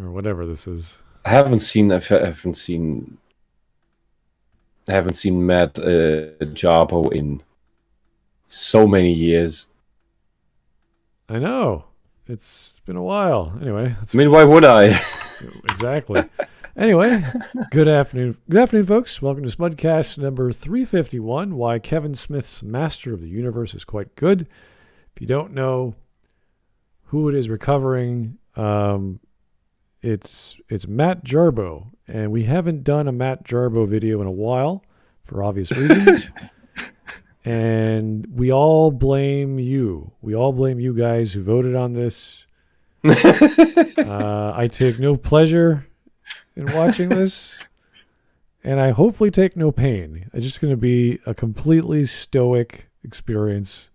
or whatever this is. I haven't seen Matt Jarbo in so many years. I know. It's been a while. Anyway. I mean, why would I? Exactly. Anyway, good afternoon. Good afternoon, folks. Welcome to Smudcast number 351, Why Kevin Smith's Master of the Universe is Quite Good. If you don't know who it is recovering, it's Matt Jarbo. And we haven't done a Matt Jarbo video in a while for obvious reasons. And we all blame you. We all blame you guys who voted on this. I take no pleasure in watching this, and I hopefully take no pain. It's just going to be a completely stoic experience,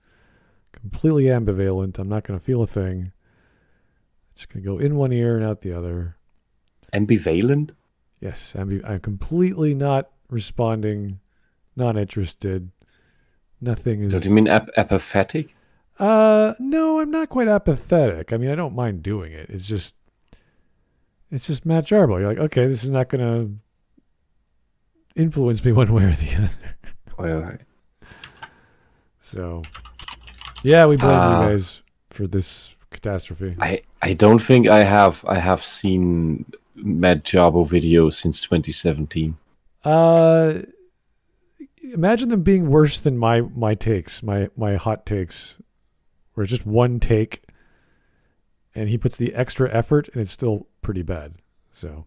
completely ambivalent. I'm not going to feel a thing. Just going to go in one ear and out the other. Ambivalent? Yes, I'm completely not responding, not interested. Nothing is... Don't you mean apathetic? No, I'm not quite apathetic. I mean, I don't mind doing it. It's just Matt Jarbo. You're like, okay, this is not going to influence me one way or the other. Well, So, yeah, we blame you guys for this catastrophe. I don't think I have seen Matt Jarbo videos since 2017. Imagine them being worse than my takes, my hot takes, where it's just one take, and he puts the extra effort, and it's still pretty bad. So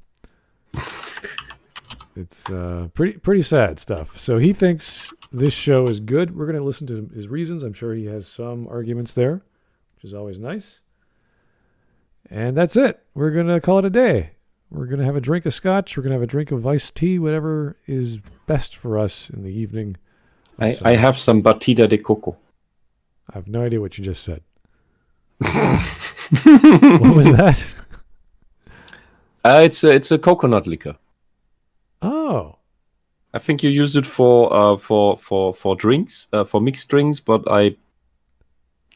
it's pretty sad stuff. So he thinks this show is good. We're going to listen to his reasons. I'm sure he has some arguments there, which is always nice. And that's it. We're going to call it a day. We're going to have a drink of scotch. We're going to have a drink of iced tea, whatever is best for us in the evening. I have some batida de coco. I have no idea what you just said. What was that? It's a coconut liquor. Oh. I think you use it for drinks, for mixed drinks, but I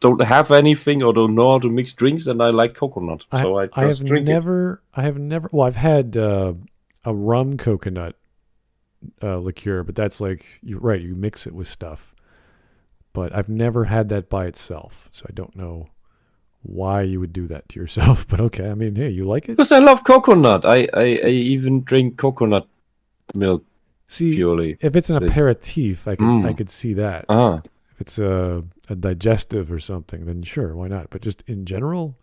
don't have anything or don't know how to mix drinks, and I like coconut, so I just drink it. I have never. Well, I've had a rum coconut liqueur, but that's like you're right. You mix it with stuff, but I've never had that by itself, so I don't know why you would do that to yourself. But okay, I mean, hey, you like it? Because I love coconut. I even drink coconut milk. See, purely. If it's an aperitif, I could see that. If it's a digestive or something, then sure, why not? But just in general,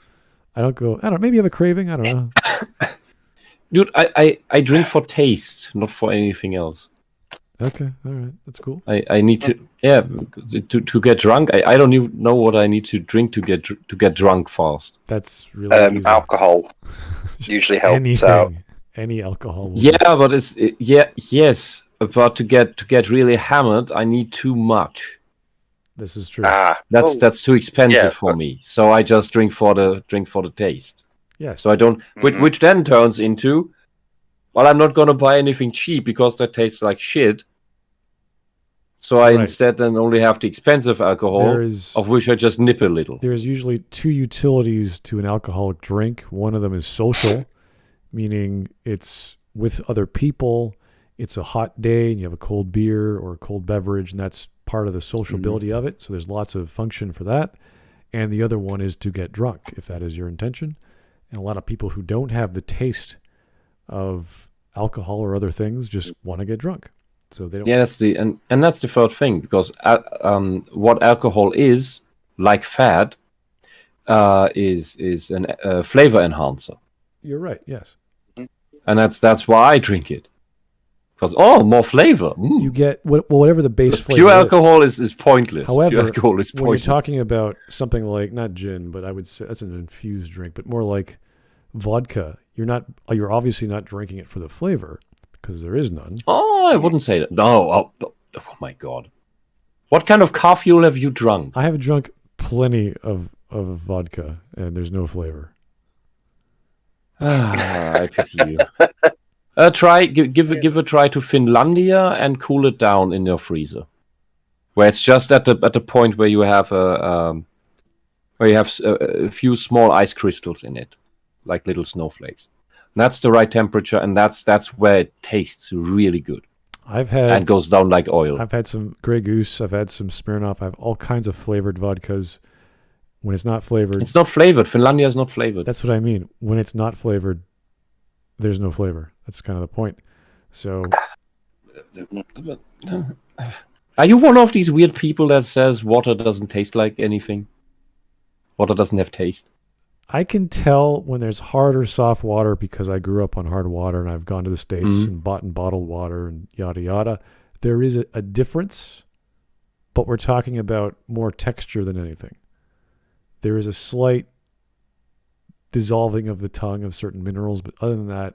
maybe you have a craving, I don't know. Dude, I drink for taste, not for anything else. Okay, all right, that's cool. I need to get drunk. I don't even know what I need to drink to get drunk fast. That's really easy. Alcohol usually helps out. Any alcohol. But yes. But to get really hammered, I need too much. This is true. That's too expensive for me. So I just drink for the taste. Yes. So I don't, which then turns into, well, I'm not gonna buy anything cheap because that tastes like shit. So I instead then only have the expensive alcohol, of which I just nip a little. There's usually two utilities to an alcoholic drink. One of them is social, meaning it's with other people. It's a hot day and you have a cold beer or a cold beverage, and that's part of the sociability of it. So there's lots of function for that. And the other one is to get drunk, if that is your intention. And a lot of people who don't have the taste of alcohol or other things just want to get drunk. So they don't. Yeah, that's the third thing, because what alcohol is, like fat, is a flavor enhancer. You're right. Yes. And that's why I drink it. Because more flavor. You get whatever the base flavor. Pure alcohol is pointless. However, pure alcohol is poison. When you're talking about something like not gin, but I would say that's an infused drink, but more like vodka. You're obviously not drinking it for the flavor because there is none. Oh, I wouldn't say that. No. Oh my God. What kind of car fuel have you drunk? I have drunk plenty of vodka, and there's no flavor. I pity you. Give a try to Finlandia and cool it down in your freezer, where it's just at the point where you have a few small ice crystals in it, like little snowflakes. That's the right temperature, and that's where it tastes really good. And goes down like oil. I've had some Grey Goose. I've had some Smirnoff. I have all kinds of flavored vodkas. When it's not flavored, it's not flavored. Finlandia is not flavored. That's what I mean. When it's not flavored, there's no flavor. That's kind of the point. So, are you one of these weird people that says water doesn't taste like anything? Water doesn't have taste. I can tell when there's hard or soft water because I grew up on hard water and I've gone to the States and bought and bottled water and yada yada. There is a difference, but we're talking about more texture than anything. There is a slight dissolving of the tongue of certain minerals, but other than that,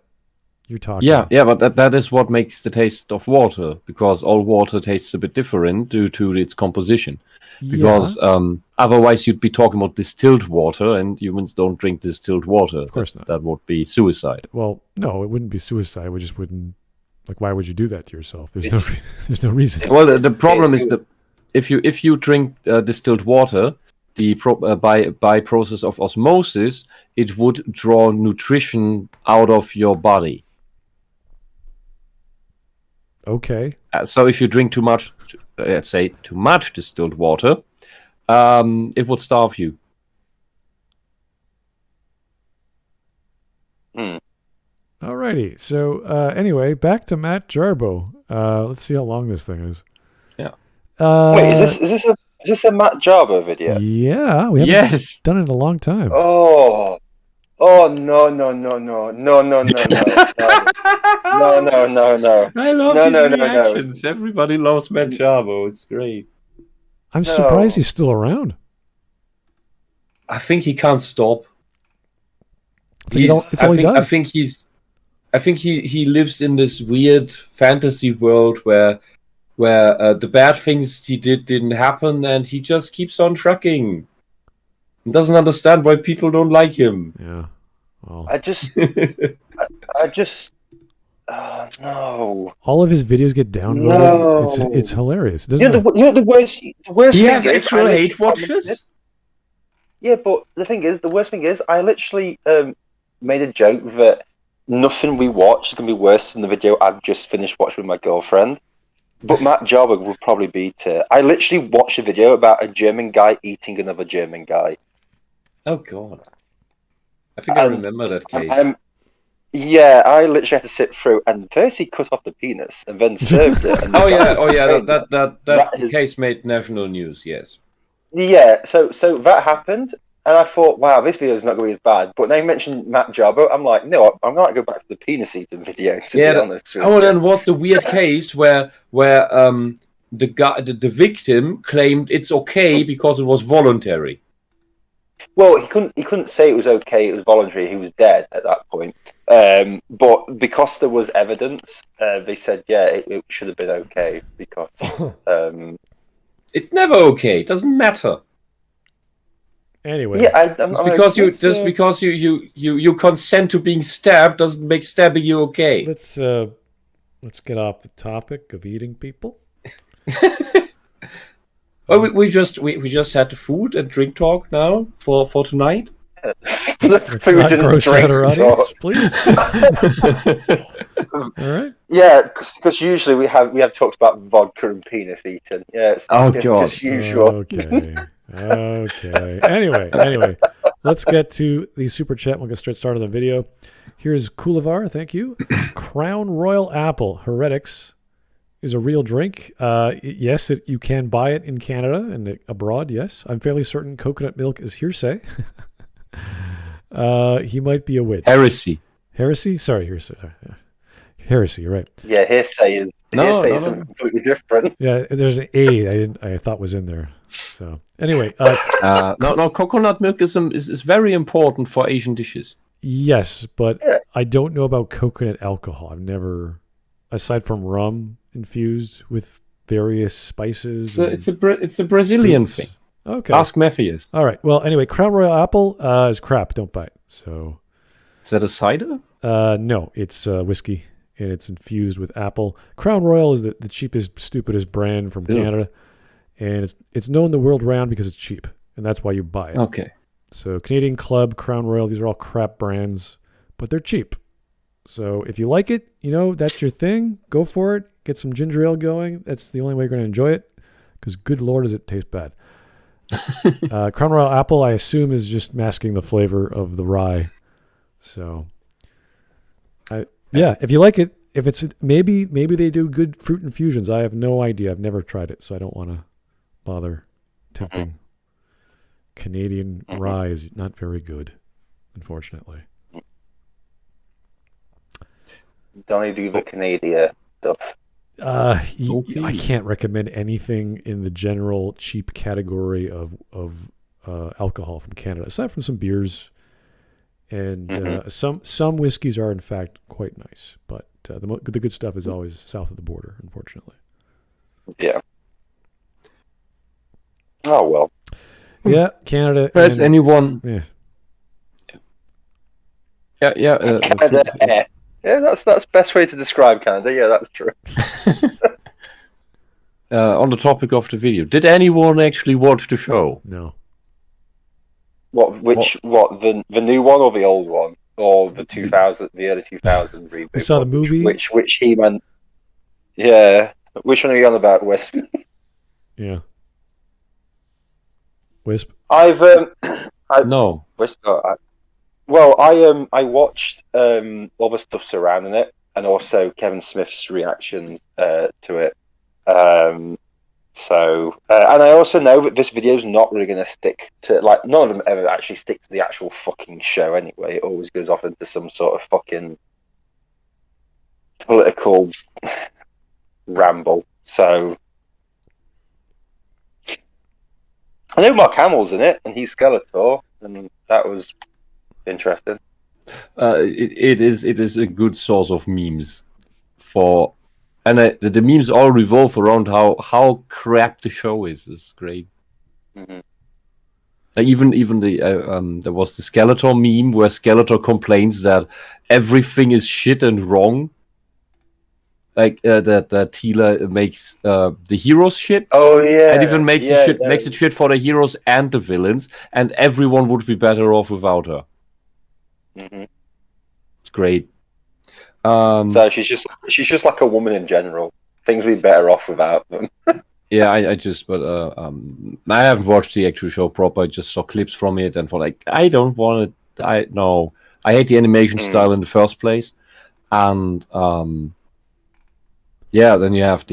you're talking. Yeah, but that is what makes the taste of water, because all water tastes a bit different due to its composition. Because otherwise you'd be talking about distilled water, and humans don't drink distilled water. Of course not. That would be suicide. Well, no, it wouldn't be suicide. We just wouldn't. Like, why would you do that to yourself? There's no reason. Well, the problem is that if you drink distilled water, by process of osmosis, it would draw nutrition out of your body. Okay. So if you drink too much, let's say too much distilled water, it would starve you. Alrighty. So anyway, back to Matt Jarbo. Let's see how long this thing is. Yeah. Wait, is this a Matt Jarbo video? Yeah, we haven't done it in a long time. Oh no. No. I love his reactions. Everybody loves Matt Jarbo. It's great. I'm surprised he's still around. I think he can't stop. It's all he does. I think he lives in this weird fantasy world where the bad things he didn't happen, and he just keeps on trucking. He doesn't understand why people don't like him. Yeah. Well. I just oh no. All of his videos get downvoted. No. It's hilarious. You know the worst He thing has actual hate watchers? Yeah, but the worst thing is I literally made a joke that nothing we watch is going to be worse than the video I've just finished watching with my girlfriend. But Matt Jarbo would probably beat it. I literally watched a video about a German guy eating another German guy. Oh, God. I think I remember that case. Yeah, I literally had to sit through, and first he cut off the penis and then served it. And that case made national news, yes. Yeah, so that happened, and I thought, wow, this video is not going to be as bad. But they mentioned Matt Jarbo. I'm like, no, I'm going to go back to the penis eating video. To be honest with you. Then was the weird case where the victim claimed it's okay because it was voluntary. Well, he couldn't say it was okay. It was voluntary. He was dead at that point. But because there was evidence, they said, yeah, it should have been okay because. It's never okay. It doesn't matter. Anyway, yeah, because you consent to being stabbed doesn't make stabbing you okay. Let's get off the topic of eating people. Oh, we just had the food and drink talk now for tonight. Let's not gross out our audience, please. All right. Yeah, because usually we have talked about vodka and penis eating. Yeah, it's just usual. Okay. Anyway, let's get to the super chat. We'll get straight started on the video. Here's Coolavar, thank you. Crown Royal Apple Heretics is a real drink. Yes, you can buy it in Canada and abroad, yes. I'm fairly certain coconut milk is hearsay. He might be a witch. Heresy? Sorry, hearsay. Heresy, you're right. Yeah, hearsay is something completely different. Yeah, there's an A I thought was in there. So anyway, no, coconut milk is very important for Asian dishes. Yes, but I don't know about coconut alcohol. I've never, aside from rum infused with various spices. It's a Brazilian thing. Okay. Ask Matthias. All right. Well, anyway, Crown Royal Apple is crap. Don't buy it. So, is that a cider? No, it's whiskey, and it's infused with apple. Crown Royal is the cheapest, stupidest brand from Canada, and it's known the world round because it's cheap, and that's why you buy it. Okay. So Canadian Club, Crown Royal, these are all crap brands, but they're cheap. So if you like it, that's your thing. Go for it. Get some ginger ale going. That's the only way you're going to enjoy it. Because good Lord, does it taste bad. Crown Royal Apple, I assume, is just masking the flavor of the rye. So, if you like it, if it's maybe they do good fruit infusions. I have no idea. I've never tried it, so I don't want to bother tempting. Canadian rye is not very good, unfortunately. Don't do the Canadian stuff. I can't recommend anything in the general cheap category of alcohol from Canada, aside from some beers, and some whiskeys are in fact quite nice. But the good stuff is always south of the border, unfortunately. Yeah. Oh well. Yeah, Canada. Has anyone? Yeah. Canada. Yeah, that's the best way to describe Canada. Yeah, that's true. On the topic of the video, did anyone actually watch the show? No. What? The new one or the old one or the early 2000 reboot? We saw the movie. Which He-Man? Yeah. Which one are you on about, Wisp? Yeah. Wisp. No. Wisp. I watched all the stuff surrounding it, and also Kevin Smith's reactions to it. And I also know that this video is not really going to stick to, like, none of them ever actually stick to the actual fucking show anyway. It always goes off into some sort of fucking political ramble. So I know Mark Hamill's in it, and he's Skeletor, and that was interesting. It is a good source of memes and the memes all revolve around how crap the show is. It's great. Mm-hmm. Even there was the Skeletor meme where Skeletor complains that everything is shit and wrong. Like that Teela makes the heroes shit. Oh yeah, and even makes it shit for the heroes and the villains, and everyone would be better off without her. Mm-hmm. It's great. So she's just like a woman in general. Things would be better off without them. Yeah, I haven't watched the actual show proper. I just saw clips from it and thought, I don't want it. I hate the animation style in the first place, and then you have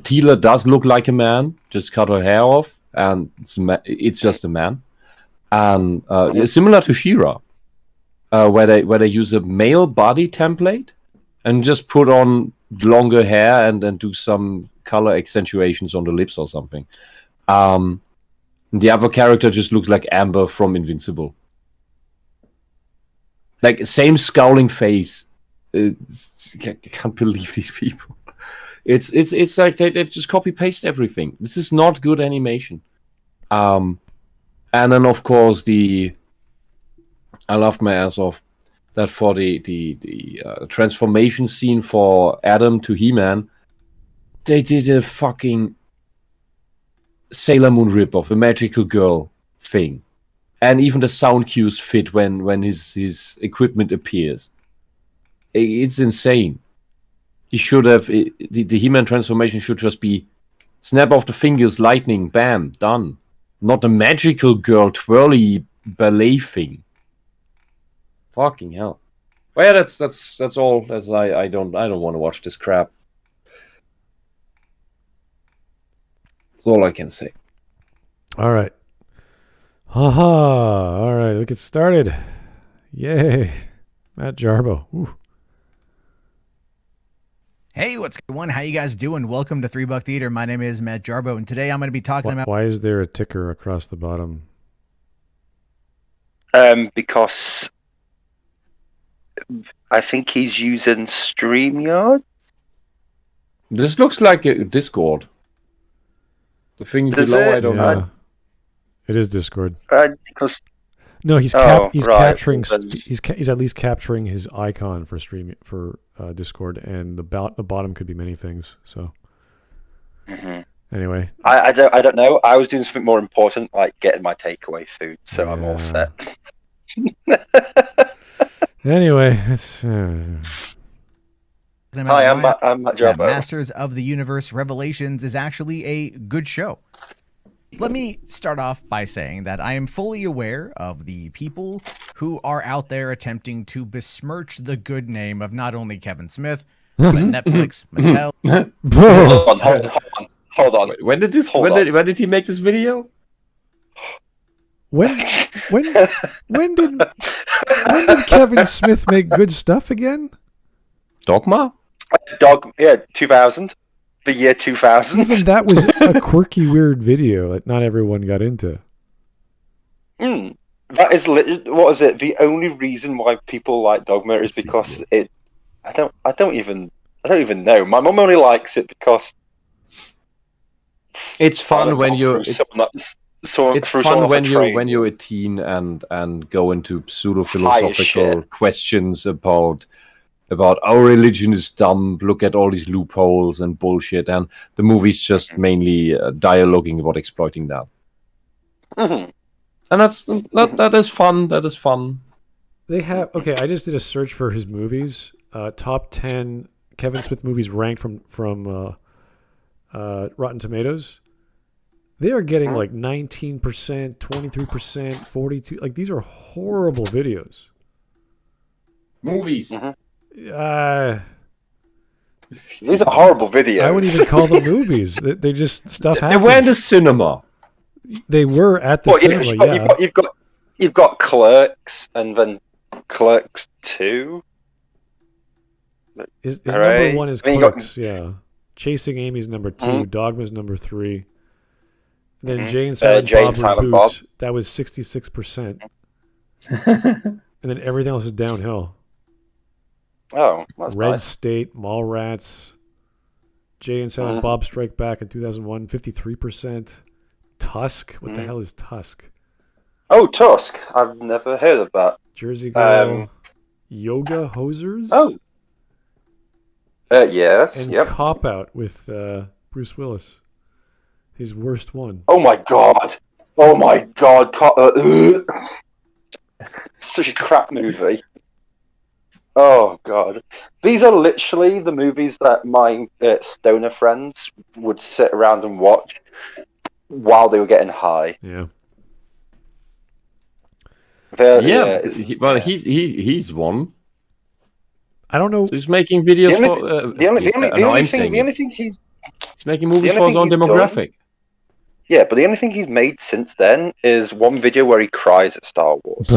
Teela does look like a man. Just cut her hair off, and it's just a man. And similar to She-Ra, where they use a male body template and just put on longer hair and then do some color accentuations on the lips or something. The other character just looks like Amber from Invincible. Like, same scowling face. I can't believe these people. It's like they just copy paste everything. This is not good animation. And then, of course, I laughed my ass off that for the transformation scene for Adam to He-Man, they did a fucking Sailor Moon ripoff, a magical girl thing. And even the sound cues fit when his equipment appears. It's insane. He should have... The He-Man transformation should just be snap of the fingers, lightning, bam, done. Not a magical girl twirly ballet thing. Fucking hell. Well, yeah, that's all. I don't want to watch this crap. That's all I can say. All right. All right, let's get started. Yay. Matt Jarbo. Ooh. Hey, what's going on? How you guys doing? Welcome to $3 Theater. My name is Matt Jarbo, and today I'm going to be talking about... Why is there a ticker across the bottom? Because I think he's using StreamYard. This looks like a Discord. The thing below, I don't know. It is Discord. Because no, he's capturing. He's at least capturing his icon for Discord, and the bottom could be many things. So anyway, I don't know. I was doing something more important, like getting my takeaway food, so I'm all set. Anyway, it's. Hi, I'm Matt Jarbo. Masters of the Universe Revelations is actually a good show. Let me start off by saying that I am fully aware of the people who are out there attempting to besmirch the good name of not only Kevin Smith, but Netflix, Mattel. Hold on. When did he make this video? When did Kevin Smith make good stuff again? Dogma? 2000. The year 2000. Even that was a quirky, weird video that not everyone got into. That is what is it? The only reason why people like Dogma is because it. I don't even know. My mum only likes it because it's fun when you're. It's fun when you're a teen and go into pseudo-philosophical questions about our religion is dumb, look at all these loopholes and bullshit, and the movie's just mainly dialoguing about exploiting that. Mm-hmm. And that is fun. That is fun. They have I just did a search for his movies. Top 10 Kevin Smith movies ranked from Rotten Tomatoes. They are getting like 19%, 23%, 42%. Like, these are horrible videos. Movies. These are horrible videos. I wouldn't even call them movies. They just stuff happens. They were in the cinema. They were at the cinema. Yeah. You've got Clerks and then Clerks 2. His number one is Clerks. Yeah. Chasing Amy's number 2. Dogma's number 3. Then Jay and Silent Bob Reboot. That was 66%. And then everything else is downhill. Oh, that's Red nice. State, Mallrats, Jay and Silent Bob Strike Back in 2001, 53%. Tusk, what the hell is Tusk? Oh, Tusk. I've never heard of that. Jersey Girl, Yoga Hosers. Oh, yes. And Yep. Cop Out with Bruce Willis. His worst one. Oh my god. Such a crap movie. Oh god. These are literally the movies that my stoner friends would sit around and watch while they were getting high. Yeah. He's one. I don't know. So he's making videos The only thing he's making movies for his own demographic. Yeah, but the only thing he's made since then is one video where he cries at Star Wars.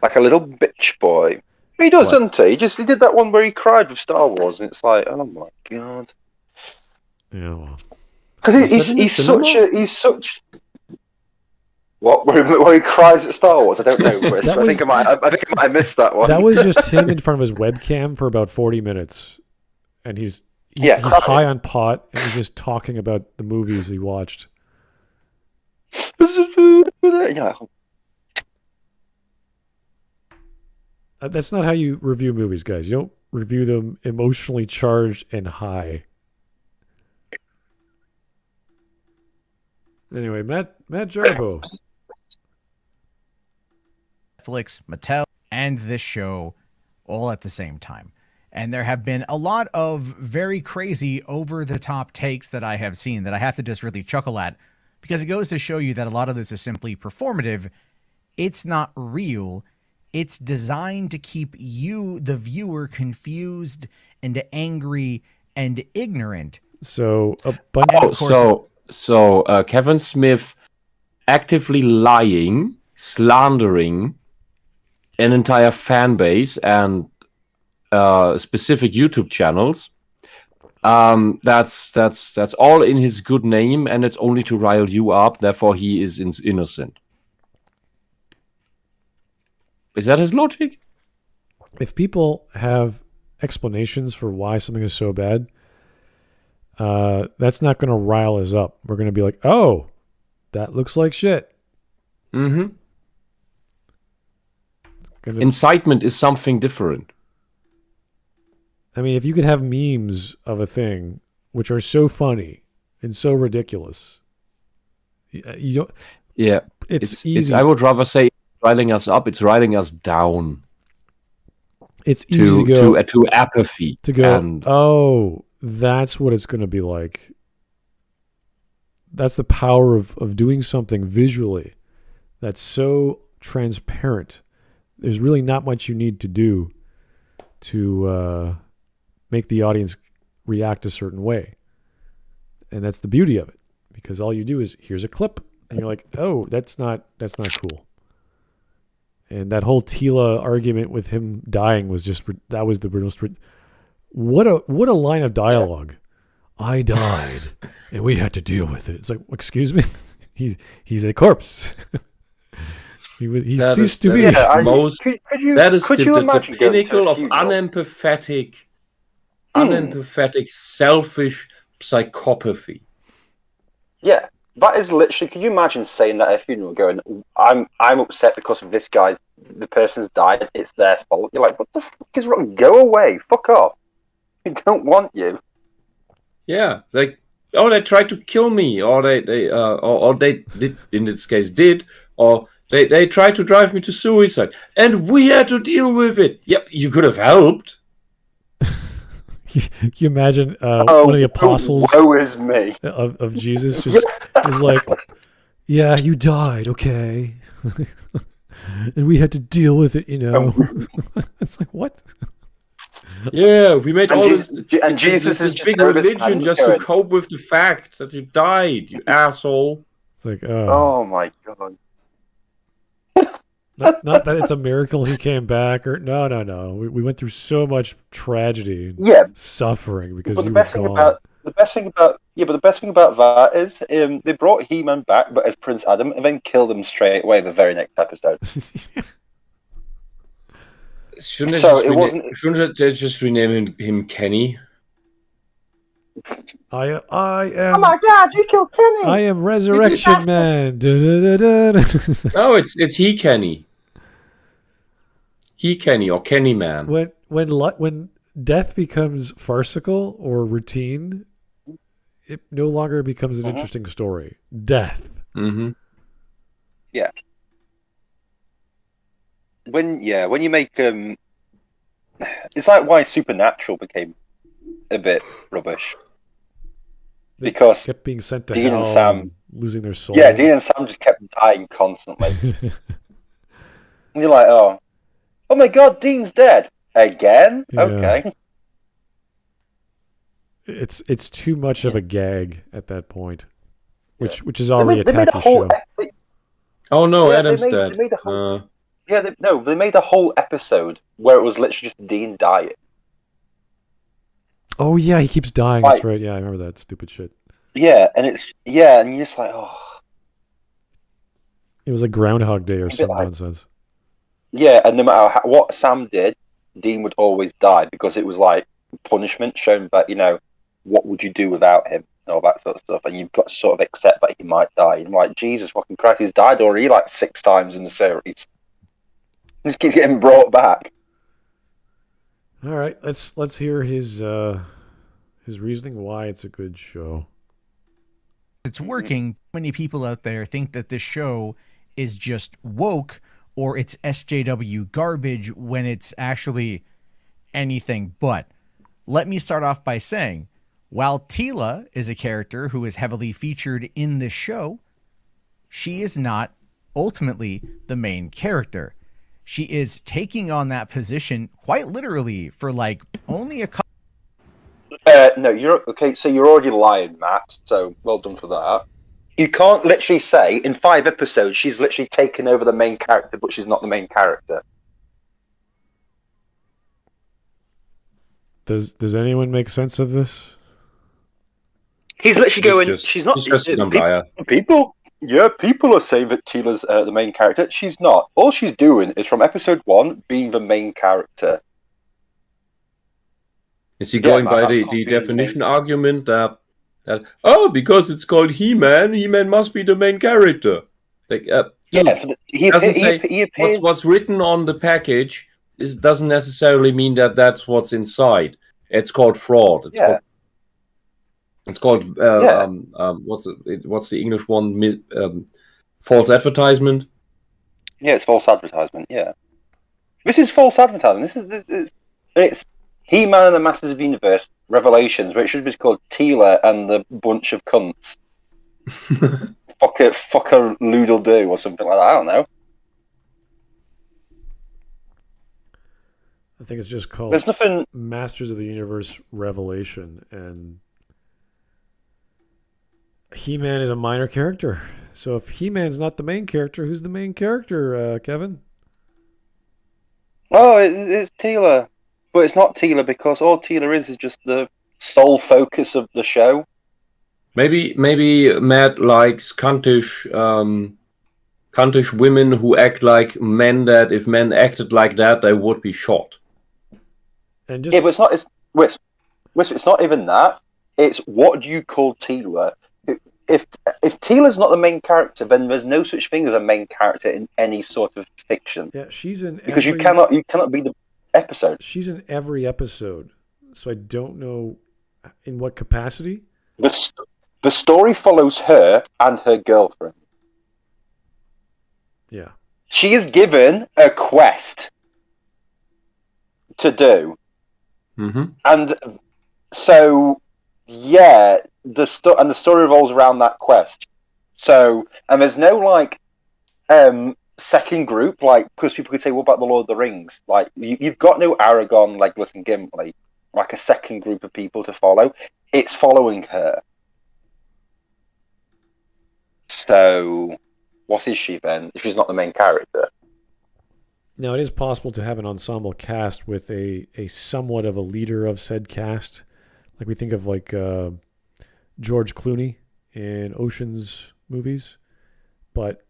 Like a little bitch boy. He does, doesn't he? He did that one where he cried with Star Wars, and it's like, oh my god. Yeah. Well. Because he's such. What? Where he cries at Star Wars? I don't know, Chris. I think I might missed that one. That was just him in front of his webcam for about 40 minutes, and he's high on pot, and he's just talking about the movies he watched. Yeah. That's not how you review movies, guys. You don't review them emotionally charged and high. Anyway, Matt Jarbo. Netflix, Mattel, and this show all at the same time. And there have been a lot of very crazy over-the-top takes that I have seen that I have to just really chuckle at, because it goes to show you that a lot of this is simply performative. It's not real. It's designed to keep you, the viewer, confused and angry and ignorant. So a bunch of Kevin Smith actively lying, slandering an entire fan base and specific YouTube channels. That's all in his good name, and it's only to rile you up. Therefore, he is innocent. Is that his logic? If people have explanations for why something is so bad, that's not going to rile us up. We're going to be like, oh, that looks like shit. Mm-hmm. Incitement is something different. I mean, if you could have memes of a thing which are so funny and so ridiculous, you don't. Yeah, It's easy. I would rather say riding us up. It's riding us down. It's easy to go to apathy. To go. That's what it's going to be like. That's the power of doing something visually that's so transparent. There's really not much you need to do to make the audience react a certain way. And that's the beauty of it, because all you do is, here's a clip, and you're like, oh, that's not cool. And that whole Teela argument with him dying was that was the most. What a line of dialogue. I died, and we had to deal with it. It's like, excuse me, he's a corpse. he ceased to be. Yeah, that is the pinnacle of unempathetic, selfish psychopathy. Yeah. That is literally. Can you imagine saying that at a funeral, going, "I'm upset because of this guy. The person's died. It's their fault." You're like, "What the fuck is wrong? Go away. Fuck off. We don't want you." Yeah, like, they tried to kill me, or they did, in this case or they tried to drive me to suicide, and we had to deal with it. Yep, you could have helped. Can you imagine one of the apostles woe is me. Of Jesus just is like, yeah, you died, okay. And we had to deal with it, It's like, what? Yeah, we made all this this big religion just to cope with the fact that you died, you asshole. It's like, oh my God. Not that it's a miracle he came back, or no. We went through so much tragedy and suffering because you were gone. The best thing about that is they brought He-Man back, but as Prince Adam, and then killed him straight away the very next episode. Shouldn't they just rename him Kenny? I am. Oh my God! You killed Kenny. I am Resurrection Man. No, it's He Kenny. He Kenny or Kenny Man. When death becomes farcical or routine, it no longer becomes an interesting story. Death. Mm-hmm. Yeah. When you make it's like why Supernatural became a bit rubbish. They because kept being sent to Dean hell, and Sam losing their soul. Yeah, Dean and Sam just kept dying constantly. And you're like, oh my God, Dean's dead again. Yeah. Okay. It's too much of a gag at that point, which is already a tacky show. Oh no, Adam's dead. They made a whole episode where it was literally just Dean dying. Oh yeah, he keeps dying. That's right. Yeah, I remember that stupid shit. Yeah, and you're just like, oh. It was like Groundhog Day or some nonsense. Yeah, and no matter what Sam did, Dean would always die because it was like punishment shown. But what would you do without him and all that sort of stuff? And you've got to sort of accept that he might die. And like, Jesus fucking Christ, he's died already like 6 times in the series. He just keeps getting brought back. All right, let's hear his reasoning why it's a good show. It's working. Many people out there think that this show is just woke or it's SJW garbage when it's actually anything but. Let me start off by saying, while Teela is a character who is heavily featured in this show, she is not ultimately the main character. She is taking on that position quite literally for like only a couple. No, you're okay. So you're already lying, Matt. So well done for that. You can't literally say in 5 episodes she's literally taken over the main character, but she's not the main character. Does anyone make sense of this? He's literally going. She's not. People are saying that Teela's the main character. She's not. All she's doing is from episode 1 being the main character. Is he going by the definition argument that because it's called He-Man, He-Man must be the main character? Like, he doesn't say what's written on the package. This doesn't necessarily mean that that's what's inside. It's called fraud. It's called what's the English one? false advertisement. Yeah, it's false advertisement. Yeah, this is false advertisement. It's He-Man and the Masters of the Universe Revelations, where it should be called Teela and the Bunch of Cunts. fucker Loodle Do or something like that. I don't know. I think it's just called There's nothing... Masters of the Universe Revelation, and He-Man is a minor character. So if He-Man's not the main character, who's the main character, Kevin? Oh, it's Teela. But it's not Teela because all Teela is just the sole focus of the show. Maybe Matt likes cuntish women who act like men, that if men acted like that, they would be shot. And just... Yeah, but it's not. It's not even that. It's what do you call Teela? If Teela's not the main character, then there's no such thing as a main character in any sort of fiction. Yeah, she's in because you cannot be the episode. She's in every episode, so I don't know in what capacity. The story follows her and her girlfriend. Yeah, she is given a quest to do. Mm-hmm. And so, yeah, the story revolves around that quest. So, and there's no like second group, like, because people could say, what about the Lord of the Rings? Like, you've got no Aragorn, Legolas, and Gimli, like a second group of people to follow. It's following her. So, what is she then if she's not the main character? Now, it is possible to have an ensemble cast with a somewhat of a leader of said cast. Like we think of like George Clooney in Ocean's movies. But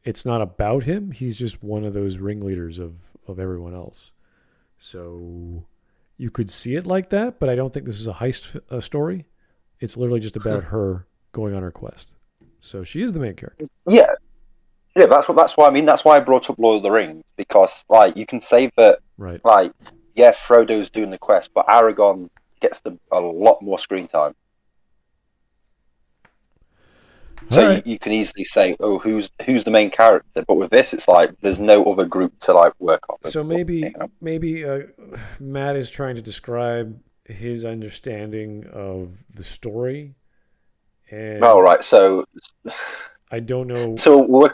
it's not about him. He's just one of those ringleaders of everyone else. So you could see it like that, but I don't think this is a heist story. It's literally just about her going on her quest. So she is the main character. Yeah. Yeah, that's why I mean. That's why I brought up Lord of the Rings, because like you can say that, right? Like, yeah, Frodo's doing the quest, but Aragorn gets a lot more screen time. So you can easily say, oh, who's the main character? But with this, it's like there's no other group to like work on. So maybe Matt is trying to describe his understanding of the story. And oh, right. So I don't know. So we're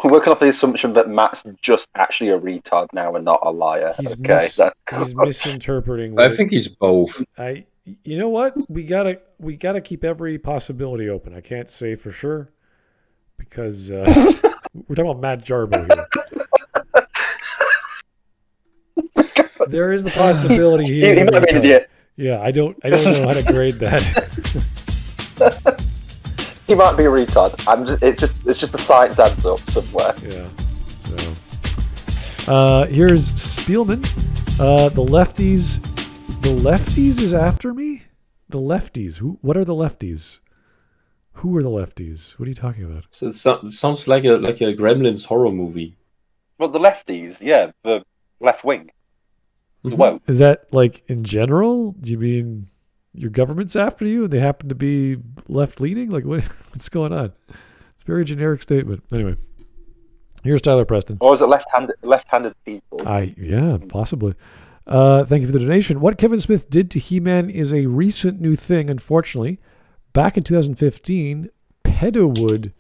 working off the assumption that Matt's just actually a retard now and not a liar. He's he's misinterpreting. I think he's both. You know what? We gotta keep every possibility open. I can't say for sure because we're talking about Matt Jarbo here. There is the possibility he is might be an idiot. Yeah, I don't know how to grade that. He might be a retard. It's just the science adds up somewhere. Yeah. So here's Spielman. The lefties is after me? The lefties. What are the lefties? Who are the lefties? What are you talking about? So it sounds like a Gremlins horror movie. Well, the lefties, yeah, the left wing. The woke. Is that like in general? Do you mean your government's after you and they happen to be left-leaning? Like what's going on? It's a very generic statement. Anyway, here's Tyler Preston. Or is it left-handed people? Yeah, possibly. Thank you for the donation. What Kevin Smith did to He-Man is a recent new thing, unfortunately. Back in 2015, PETA would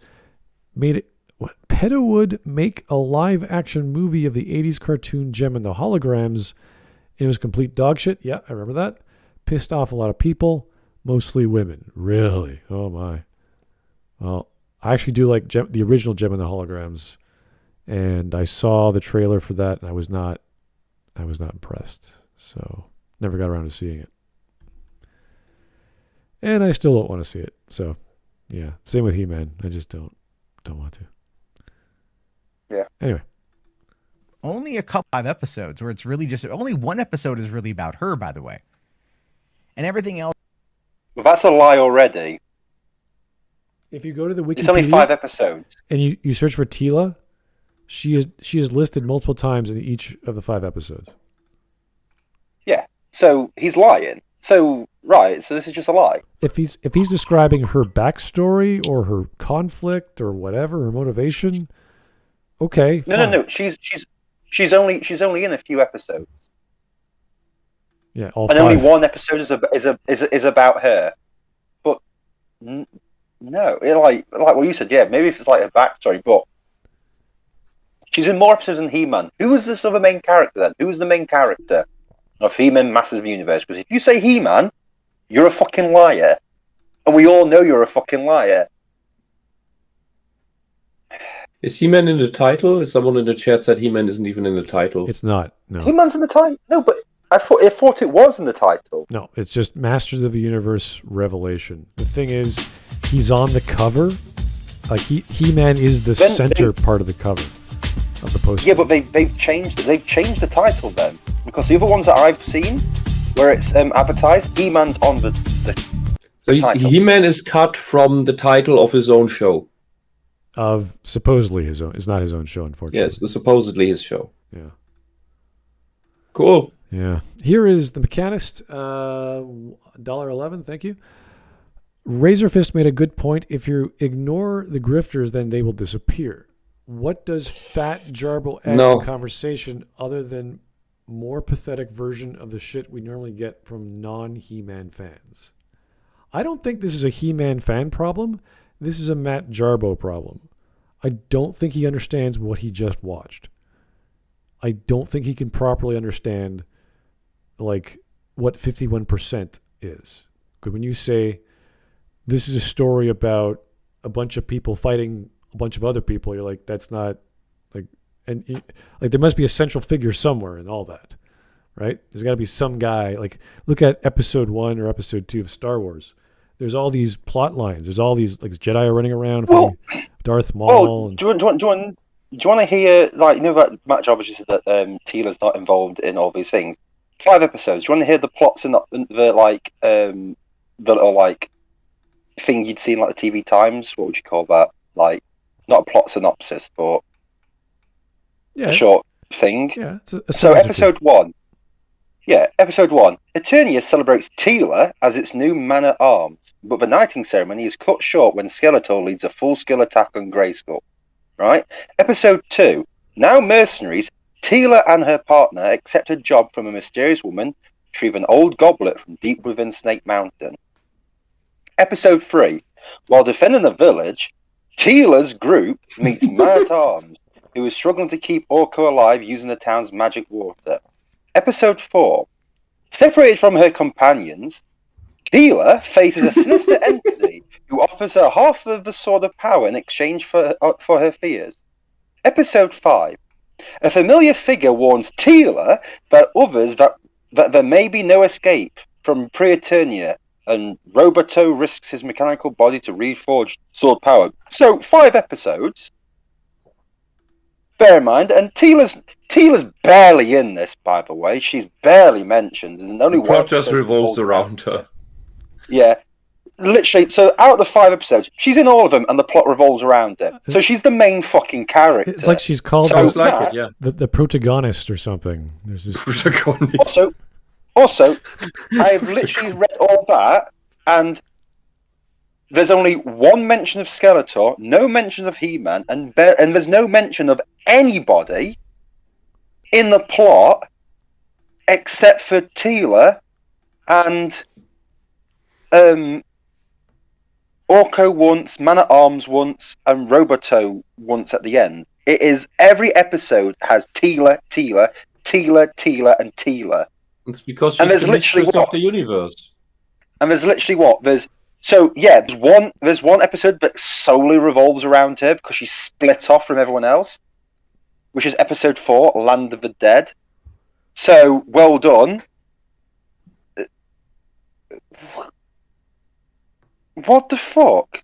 make a live-action movie of the 80s cartoon Gem and the Holograms. It was complete dog shit. Yeah, I remember that. Pissed off a lot of people, mostly women. Really? Oh, my. Well, I actually do like the original Gem and the Holograms, and I saw the trailer for that, and I was not impressed, so never got around to seeing it. And I still don't want to see it. So, yeah, same with He-Man. I just don't want to. Yeah. Anyway. Only a couple of episodes where it's really just only one episode is really about her, by the way. And everything else. Well, that's a lie already. If you go to the Wikipedia, it's only 5 episodes, and you search for Teela, she is listed multiple times in each of the 5 episodes. Yeah, so he's lying. So this is just a lie. If he's describing her backstory or her conflict or whatever, her motivation, okay. No. She's only in a few episodes. Yeah, all and 5. Only one episode is about her. But no, like what you said, yeah, maybe if it's like her backstory, but she's in more episodes than He-Man. Who was this other main character then? Who was the main character of He-Man Masters of the Universe? Because if you say He-Man, you're a fucking liar. And we all know you're a fucking liar. Is He-Man in the title? Someone in the chat said He-Man isn't even in the title. It's not, no. He-Man's in the title? No, but I thought it was in the title. No, it's just Masters of the Universe Revelation. The thing is, he's on the cover. Like, He-Man is the center part of the cover of the poster. Yeah, but they've changed the title then. Because the other ones that I've seen, where it's advertised, He-Man's on the So He-Man is cut from the title of his own show. Of supposedly his own. It's not his own show, unfortunately. Yes, supposedly his show. Yeah. Cool. Yeah. Here is the Mechanist, $1.11, thank you. Razorfist made a good point. If you ignore the grifters, then they will disappear. What does Fat Jarbo add to the conversation other than more pathetic version of the shit we normally get from non-He-Man fans? I don't think this is a He-Man fan problem. This is a Matt Jarbo problem. I don't think he understands what he just watched. I don't think he can properly understand like what 51% is. Because when you say this is a story about a bunch of people fighting a bunch of other people, you're like, that's not like, and like there must be a central figure somewhere in all that, right? There's got to be some guy. Like, look at episode 1 or episode 2 of Star Wars. There's all these plot lines. There's all these like Jedi are running around, Darth Maul. Do you want to hear, like, you know that Matt Jarbo just said that Teela's not involved in all these things? 5 episodes. Do you want to hear the plots and the like the little like thing you'd see in like the TV Times? What would you call that? Like, not a plot synopsis, but a short thing. Yeah. So episode 1. Yeah, episode 1. Eternia celebrates Teela as its new man-at-arms, but the knighting ceremony is cut short when Skeletor leads a full-scale attack on Grayskull. Right? Episode 2. Now mercenaries, Teela and her partner accept a job from a mysterious woman to retrieve an old goblet from deep within Snake Mountain. Episode 3. While defending the village, Teela's group meets man-at-arms, who is struggling to keep Orko alive using the town's magic water. Episode 4. Separated from her companions, Teela faces a sinister entity who offers her half of the Sword of Power in exchange for her fears. Episode 5. A familiar figure warns Teela that there may be no escape from Pre-Eternia, and Roboto risks his mechanical body to reforge sword power. So, 5 episodes. Bear in mind, and Teela's barely in this, by the way. She's barely mentioned, and only the plot just revolves around her. Yeah, literally. So out of the 5 episodes, she's in all of them, and the plot revolves around her. So she's the main fucking character. It's like she's called the protagonist or something. There's this protagonist. Also, I've literally read all that, and there's only 1 mention of Skeletor, no mention of He-Man, and there's no mention of anybody in the plot except for Teela and Orko once, Man-at-Arms once, and Roboto once at the end. It is every episode has Teela, and Teela. It's because she's the mistress of the universe. And there's literally what? There's one episode that solely revolves around her because she's split off from everyone else, which is episode 4, Land of the Dead. So, well done. What the fuck?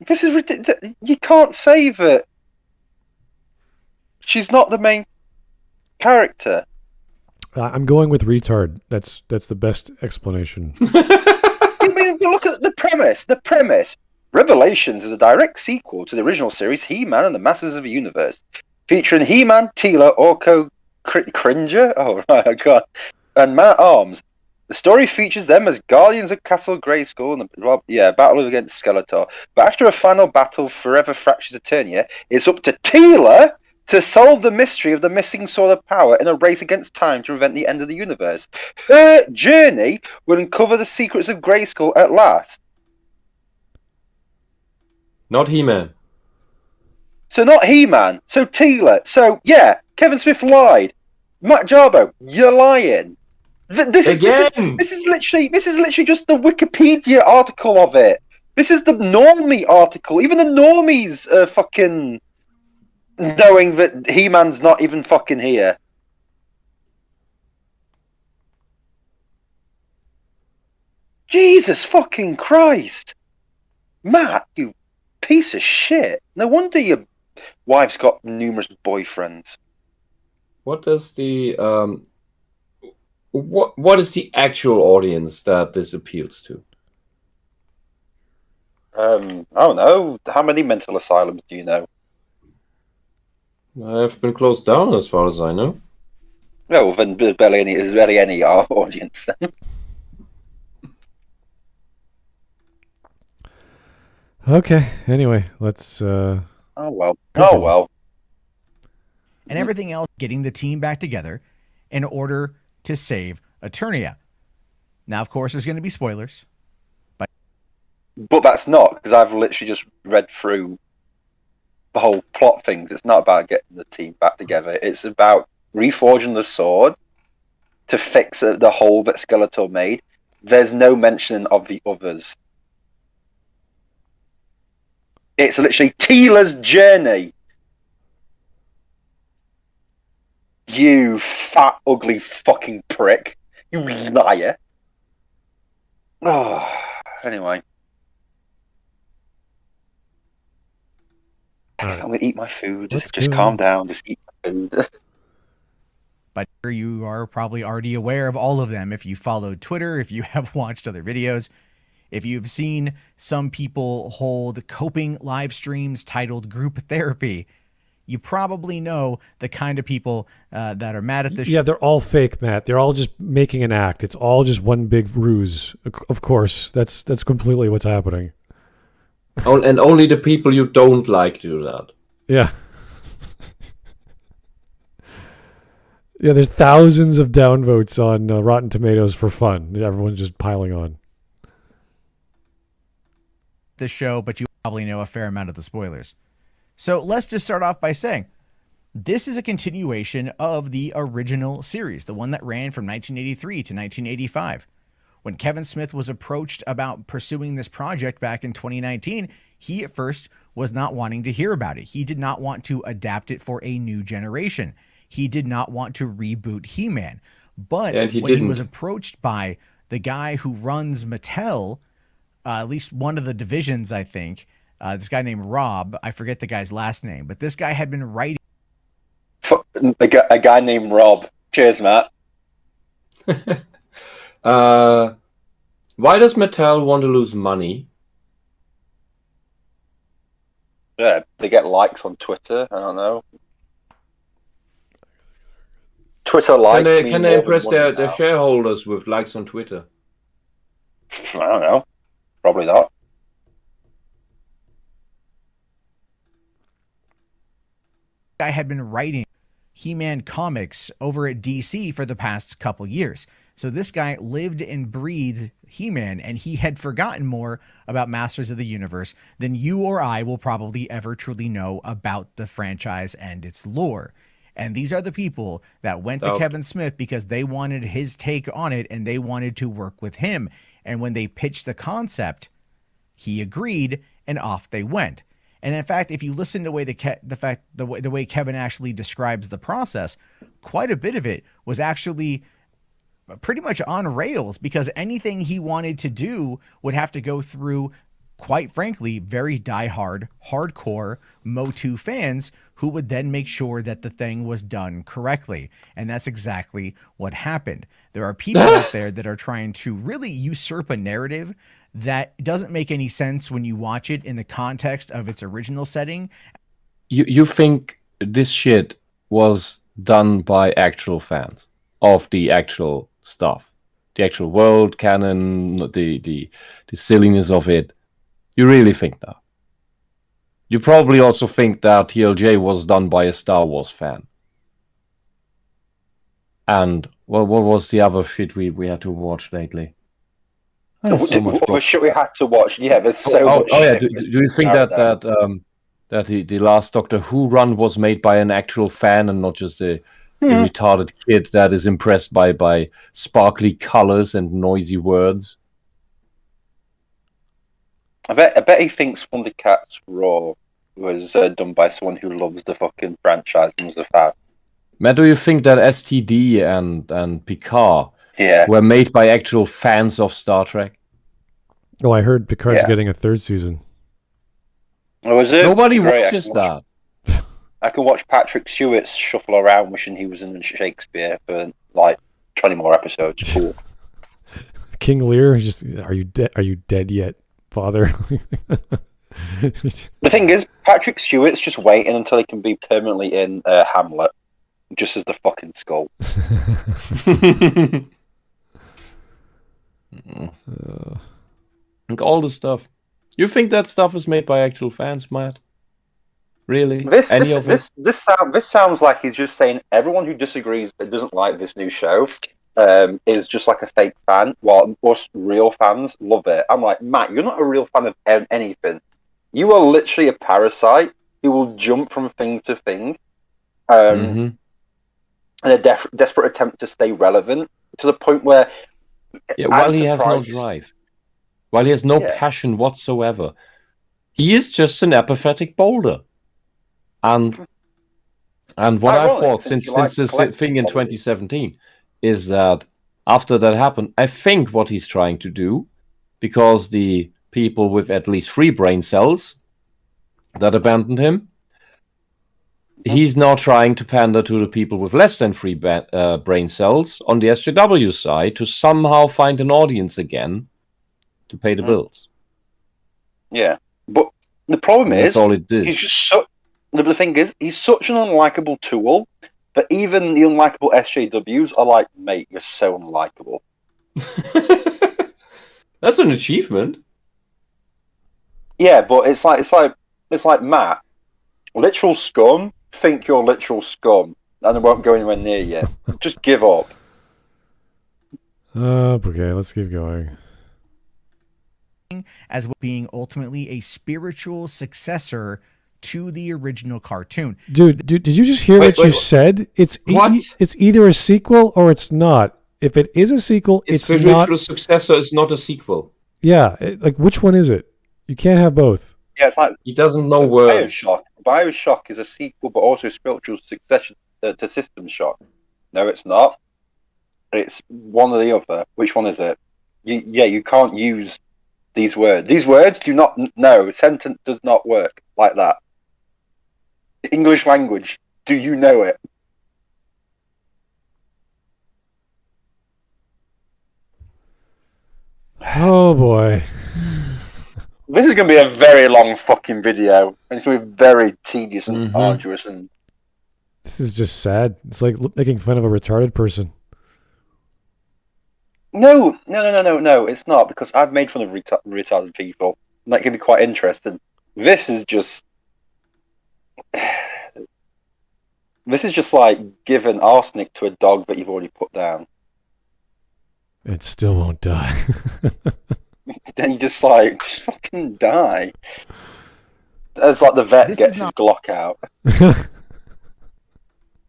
This is ridiculous. You can't say that she's not the main character. I'm going with retard. That's the best explanation. I mean, look at the premise. The premise. Revelations is a direct sequel to the original series He-Man and the Masters of the Universe, featuring He-Man, Teela, Orko, Cringer? Oh, right, God. And Man at Arms. The story features them as guardians of Castle Grayskull and battle against Skeletor. But after a final battle forever fractures Eternia, it's up to Teela to solve the mystery of the missing sword of power in a race against time to prevent the end of the universe. Her journey will uncover the secrets of Grayskull at last. Not He-Man. So not He-Man. So Teela. So, yeah, Kevin Smith lied. Matt Jarbo, you're lying. This is literally just the Wikipedia article of it. This is the normie article. Even the normies are fucking knowing that He-Man's not even fucking here. Jesus fucking Christ. Matt, you piece of shit. No wonder your wife's got numerous boyfriends. What does the what is the actual audience that this appeals to? I don't know. How many mental asylums do you know? I've been closed down as far as I know. No, then there's barely any audience then. Okay. Anyway, let's. Oh well. Continue. Oh well. And everything else, getting the team back together in order to save Eternia. Now, of course, there's going to be spoilers. But that's not, because I've literally just read through the whole plot things. It's not about getting the team back together. It's about reforging the sword to fix the hole that Skeletor made. There's no mention of the others. It's literally Teela's journey. You fat, ugly fucking prick. You liar. Oh, anyway. Right. I'm going to eat my food. Let's just go. calm down. Just eat my food. But you are probably already aware of all of them if you followed Twitter, if you have watched other videos, if you've seen some people hold coping live streams titled Group Therapy. You probably know the kind of people that are mad at this. Yeah, they're all fake, Matt. They're all just making an act. It's all just one big ruse. Of course, that's completely what's happening. And only the people you don't like do that. Yeah. Yeah, there's thousands of downvotes on Rotten Tomatoes for fun. Everyone's just piling on. This show, but you probably know a fair amount of the spoilers. So let's just start off by saying this is a continuation of the original series, the one that ran from 1983 to 1985. When Kevin Smith was approached about pursuing this project back in 2019, he at first was not wanting to hear about it. He did not want to adapt it for a new generation. He did not want to reboot He-Man. But when he was approached by the guy who runs Mattel, at least one of the divisions, I think, this guy named Rob, I forget the guy's last name, but this guy had been writing. A guy named Rob. Cheers, Matt. Why does Mattel want to lose money? Yeah, they get likes on Twitter. I don't know. Twitter likes. Can they impress their shareholders with likes on Twitter? I don't know. Probably not. I had been writing He-Man comics over at DC for the past couple years. So this guy lived and breathed He-Man, and he had forgotten more about Masters of the Universe than you or I will probably ever truly know about the franchise and its lore. And these are the people that went to Kevin Smith because they wanted his take on it and they wanted to work with him. And when they pitched the concept, he agreed, and off they went. And in fact, if you listen to the way Kevin actually describes the process, quite a bit of it was actually pretty much on rails because anything he wanted to do would have to go through, quite frankly, very diehard, hardcore Motu fans who would then make sure that the thing was done correctly. And that's exactly what happened. There are people out there that are trying to really usurp a narrative that doesn't make any sense when you watch it in the context of its original setting. You think this shit was done by actual fans of the actual stuff, the actual world canon, the silliness of it. You really think that? You probably also think that TLJ was done by a Star Wars fan. And what was the other shit we had to watch lately? What shit we had to watch? Yeah, there's so much. Oh yeah. Do you think that the last Doctor Who run was made by an actual fan and not just a retarded kid that is impressed by sparkly colors and noisy words? I bet he thinks Thundercats Raw was done by someone who loves the fucking franchise and was a fan. Matt, do you think that STD and Picard Yeah. were made by actual fans of Star Trek? Oh, I heard Picard's getting a third season. Oh, is it? Nobody Great, watches that. I can watch Patrick Stewart shuffle around wishing he was in Shakespeare for like 20 more episodes. Cool. King Lear, are you dead yet, father? The thing is, Patrick Stewart's just waiting until he can be permanently in Hamlet, just as the fucking skull. Like all the stuff. You think that stuff is made by actual fans, Matt? Really? This sounds like he's just saying everyone who disagrees that doesn't like this new show is just like a fake fan, while us real fans love it. I'm like, Matt, you're not a real fan of anything. You are literally a parasite who will jump from thing to thing in a desperate attempt to stay relevant to the point where... Yeah, while he has no drive. While he has no passion whatsoever. He is just an apathetic boulder. And what I thought since this thing in 2017 is that after that happened, I think what he's trying to do, because the people with at least 3 brain cells that abandoned him, he's now trying to pander to the people with less than 3 brain cells on the SJW side to somehow find an audience again to pay the bills. Yeah, but the problem That's all it did. He's just so... The thing is, he's such an unlikable tool that even the unlikable SJWs are like, mate, you're so unlikable. That's an achievement. Yeah, but it's like Matt, literal scum think you're literal scum, and they won't go anywhere near you. Just give up. Okay, let's keep going. As being ultimately a spiritual successor to the original cartoon. Dude, did you just hear what you said? It's it's either a sequel or it's not. If it is a sequel, it's not. Spiritual successor is not a sequel. Yeah, like which one is it? You can't have both. Yeah, it's like he doesn't know words. Bioshock is a sequel, but also a spiritual succession to System Shock. No, it's not. It's one or the other. Which one is it? You can't use these words. These words do not. No, a sentence does not work like that. The English language. Do you know it? Oh boy. This is going to be a very long fucking video. And it's going to be very tedious and arduous. And this is just sad. It's like making fun of a retarded person. No, it's not, because I've made fun of retarded people. And that can be quite interesting. This is just like giving arsenic to a dog that you've already put down. It still won't die. Then you just like fucking die. It's like the vet gets his Glock out.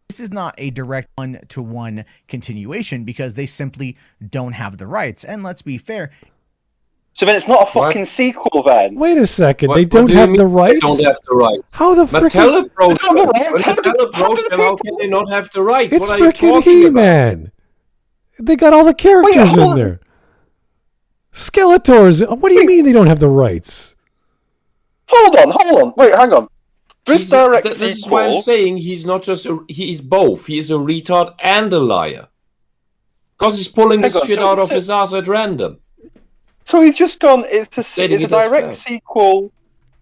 This is not a direct one-to-one continuation because they simply don't have the rights. And let's be fair. So then it's not a fucking sequel then? Wait a second. They don't have the rights? They don't have the rights. How the frick? Mattel approached them. How can they not have the rights? It's what are you freaking talking He-Man. about? They got all the characters in there. Skeletors. What do you mean they don't have the rights? Hold on. Wait, hang on. This is why I'm saying he's not just he's both. He's a retard and a liar. Because he's pulling this shit out of his ass at random. So he's just gone. It's a direct sequel.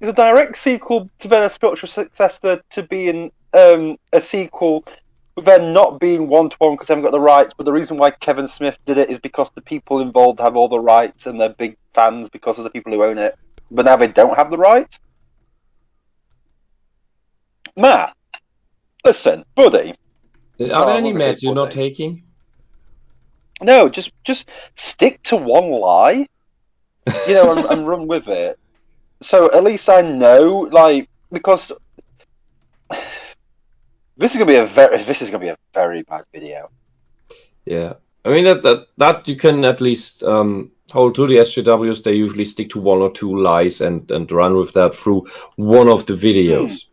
It's a direct sequel to then a spiritual successor to being a sequel them not being one-to-one because they haven't got the rights, but the reason why Kevin Smith did it is because the people involved have all the rights and they're big fans because of the people who own it. But now they don't have the rights? Matt, listen, buddy. Are there any meds you're not taking? No, just stick to one lie, and run with it. So at least I know, because this is gonna be a very bad video. Yeah, I mean that you can at least hold to the SJWs. They usually stick to one or two lies and run with that through one of the videos.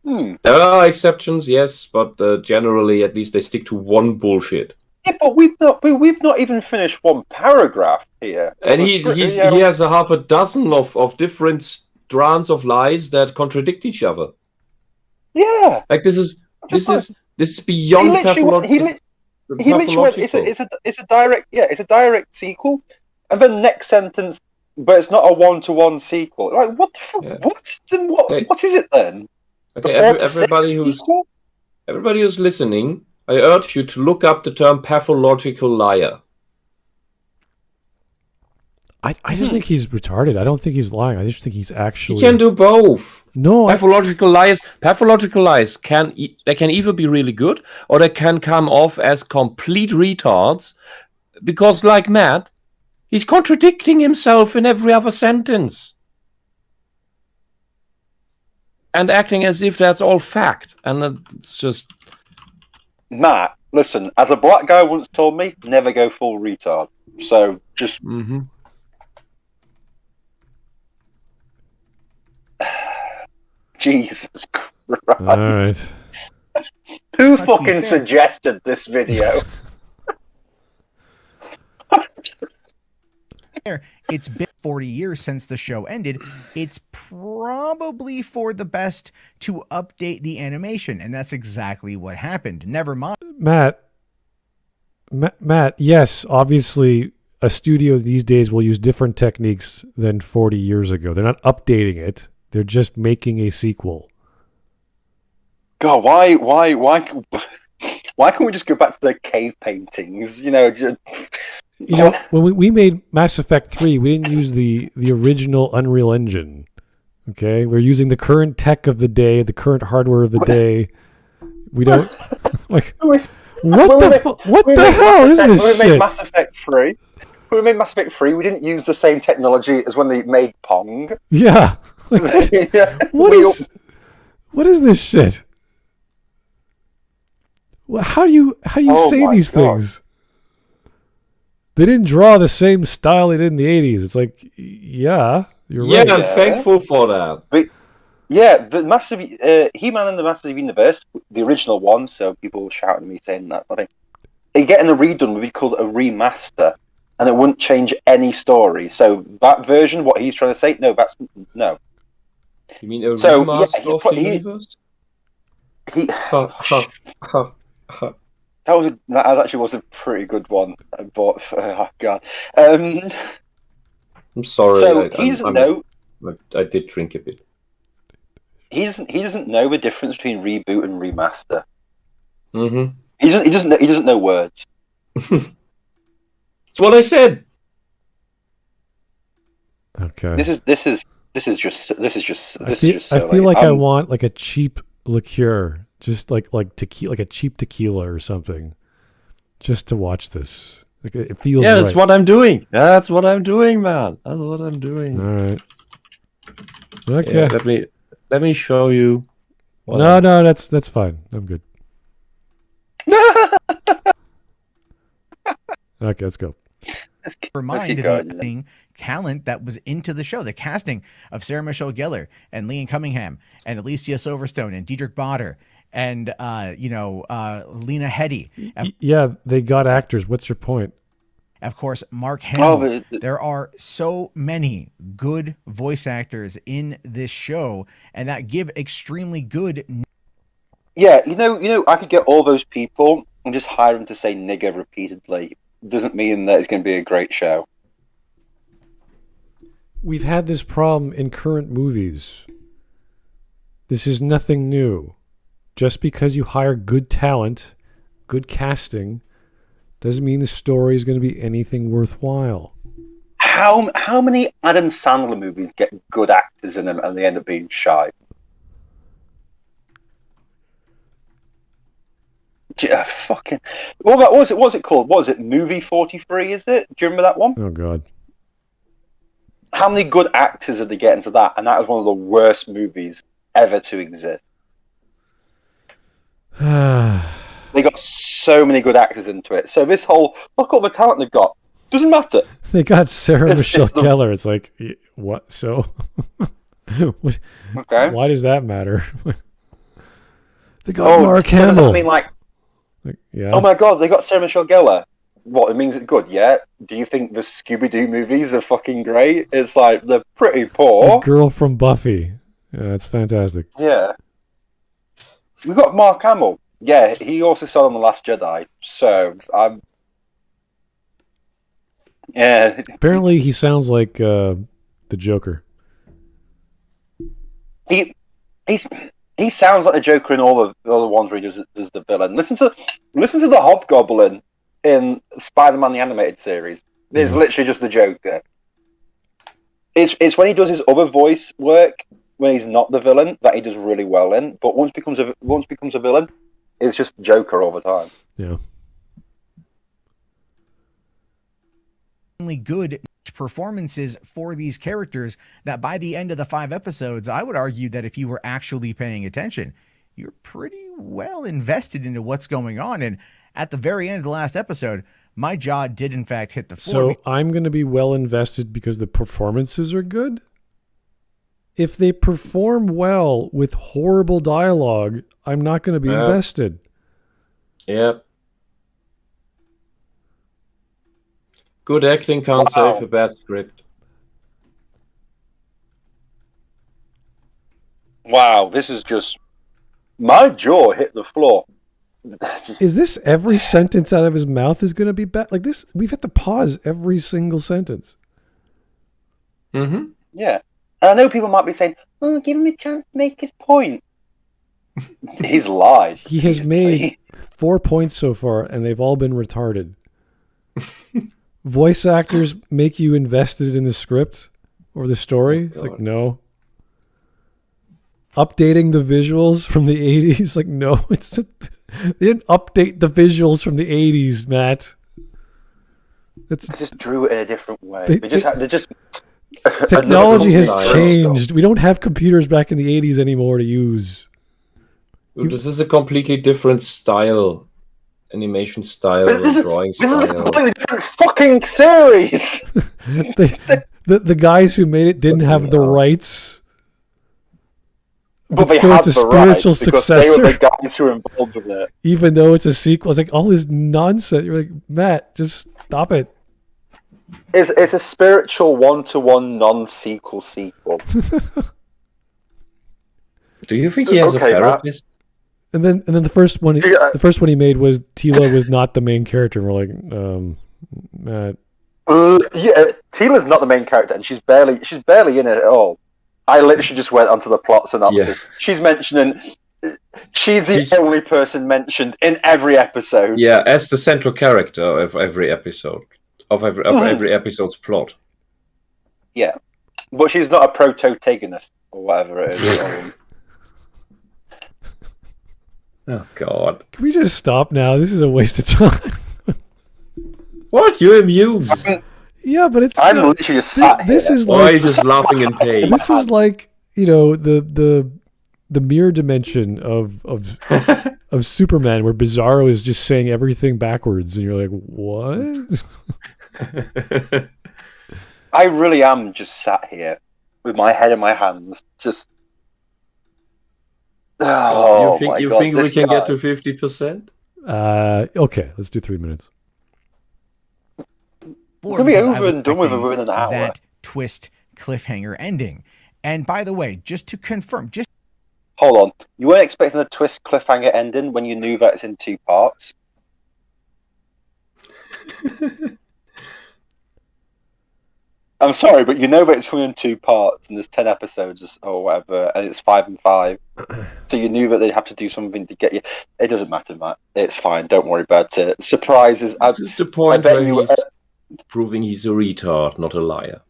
There are exceptions, yes, but generally, at least they stick to one bullshit. Yeah, but we've not even finished one paragraph here. And he has a half a dozen of different strands of lies that contradict each other. Yeah, like this is beyond pathological. He literally went, it's a direct sequel, and then next sentence, but it's not a one-to-one sequel. Like, what the fuck? Yeah. What is it then? Okay, everybody who's listening, I urge you to look up the term pathological liar. I just think he's retarded. I don't think he's lying. I just think he's actually... He can do both. No, pathological lies can either be really good or they can come off as complete retards because, like Matt, he's contradicting himself in every other sentence and acting as if that's all fact, and it's just... Matt, listen, as a black guy once told me, never go full retard. So just... Jesus Christ. All right. Who fucking suggested this video? It's been 40 years since the show ended. It's probably for the best to update the animation, and that's exactly what happened. Never mind. Matt, yes, obviously a studio these days will use different techniques than 40 years ago. They're not updating it. They're just making a sequel. God, why can't we just go back to the cave paintings? When we made Mass Effect 3, we didn't use the original Unreal Engine. Okay, we're using the current tech of the day, the current hardware of the day. We don't like what the hell is this shit? When we made Mass Effect 3. When we made Mass Effect 3, we didn't use the same technology as when they made Pong. Yeah. Like, what is this shit? How do you say these things? They didn't draw the same style they did in the 80s. It's like, yeah, you're right. Yeah, I'm thankful for that. But, the He-Man and the Masters of the Universe, the original one, so people were shouting at me saying that's nothing. Getting a redone would be called a remaster, and it wouldn't change any story. So that version, what he's trying to say, no. You mean a remaster of the universe? That was a pretty good one, but oh god. I'm sorry. So he doesn't know. I did drink a bit. He doesn't know the difference between reboot and remaster. Mm-hmm. He doesn't know words. That's what I said. Okay. This is just so I feel like I want like a cheap liqueur, just like tequila, like a cheap tequila or something, just to watch this. Like it feels. Yeah, right. that's what I'm doing. That's what I'm doing, man. That's what I'm doing. All right. Okay. Yeah, let me show you. No, that's fine. I'm good. Okay, let's go. Remind the talent that was into the show, the casting of Sarah Michelle Gellar and Liam Cunningham and Alicia Silverstone and Diedrich Bader and Lena Headey. Yeah, they got actors. What's your point? Of course, Mark Hamill. There are so many good voice actors in this show, and that give extremely good. Yeah, I could get all those people and just hire them to say nigger repeatedly. Doesn't mean that it's going to be a great show. We've had this problem in current movies. This is nothing new. just because you hire good talent, good casting, doesn't mean the story is going to be anything worthwhile. How many Adam Sandler movies get good actors in them and they end up being shy? Fucking. What was it called? What was it? Movie 43, is it? Do you remember that one? Oh, God. How many good actors did they get into that? And that was one of the worst movies ever to exist. They got so many good actors into it. So this whole, look at the talent they've got. Doesn't matter. They got Sarah Michelle Gellar. It's like, what? So? Okay. Why does that matter? They got Mark Hamill. I mean, yeah. Oh my God, they got Sarah Michelle Gellar. What, it means it's good, yeah? Do you think the Scooby-Doo movies are fucking great? It's like, they're pretty poor. The girl from Buffy. Yeah, that's fantastic. Yeah. We got Mark Hamill. Yeah, he also starred on The Last Jedi. So, yeah. Apparently, he sounds like the Joker. He sounds like the Joker in all the ones where he does the villain. Listen to the Hobgoblin in Spider-Man the Animated Series. It's literally just the Joker. It's when he does his other voice work when he's not the villain that he does really well in. But once becomes a villain, it's just Joker all the time. Yeah. Good performances for these characters that by the end of the 5 episodes, I would argue that if you were actually paying attention, you're pretty well invested into what's going on. And at the very end of the last episode, my jaw did in fact hit the floor. So I'm going to be well invested because the performances are good? If they perform well with horrible dialogue, I'm not going to be invested. Yep. Good acting can't save a bad script. Wow, this is just... My jaw hit the floor. Is this every sentence out of his mouth is going to be bad? Like this, we've had to pause every single sentence. Mm-hmm. Yeah. And I know people might be saying, oh, give him a chance to make his point. He's lied. He has made 4 points so far, and they've all been retarded. Voice actors make you invested in the script or the story? It's like, no. Updating the visuals from the 80s? Like, no. They didn't update the visuals from the 80s, Matt. They just drew it in a different way. They just technology has changed. We don't have computers back in the 80s anymore to use. This is a completely different style. Animation style and drawing style. This is a completely different fucking series! The guys who made it didn't have the rights. But they so had it's a the spiritual rights because successor. they were the guys who were involved with it. Even though it's a sequel. It's like all this nonsense. You're like, Matt, just stop it. It's a spiritual one-to-one non-sequel sequel. Do you think he has a therapist? And then the first one he made was Teela was not the main character. And we're like, Matt. Yeah, Teela's not the main character, and she's barely in it at all. I literally just went onto the plot synopsis. Yeah. She's the only person mentioned in every episode. Yeah, as the central character of every episode of every episode's plot. Yeah, but she's not a protagonist or whatever it is. Oh, God. Can we just stop now? This is a waste of time. What? You're amused. Yeah, but it's... I'm literally just sat this here. Is Why like, are you just laughing in pain? This is like, the mirror dimension of Superman, where Bizarro is just saying everything backwards, and you're like, what? I really am just sat here with my head in my hands, just... Oh, you think we can get to 50%? Okay, let's do 3 minutes. It's gonna be over and done with within an hour. That twist cliffhanger ending. And by the way, just to confirm, hold on. You weren't expecting a twist cliffhanger ending when you knew that it's in 2 parts? I'm sorry, but you know that it's coming in 2 parts, and there's 10 episodes or whatever, and it's 5 and 5. So you knew that they'd have to do something to get you. It doesn't matter, Matt. It's fine. Don't worry about it. Surprises. This is the point where he's proving he's a retard, not a liar.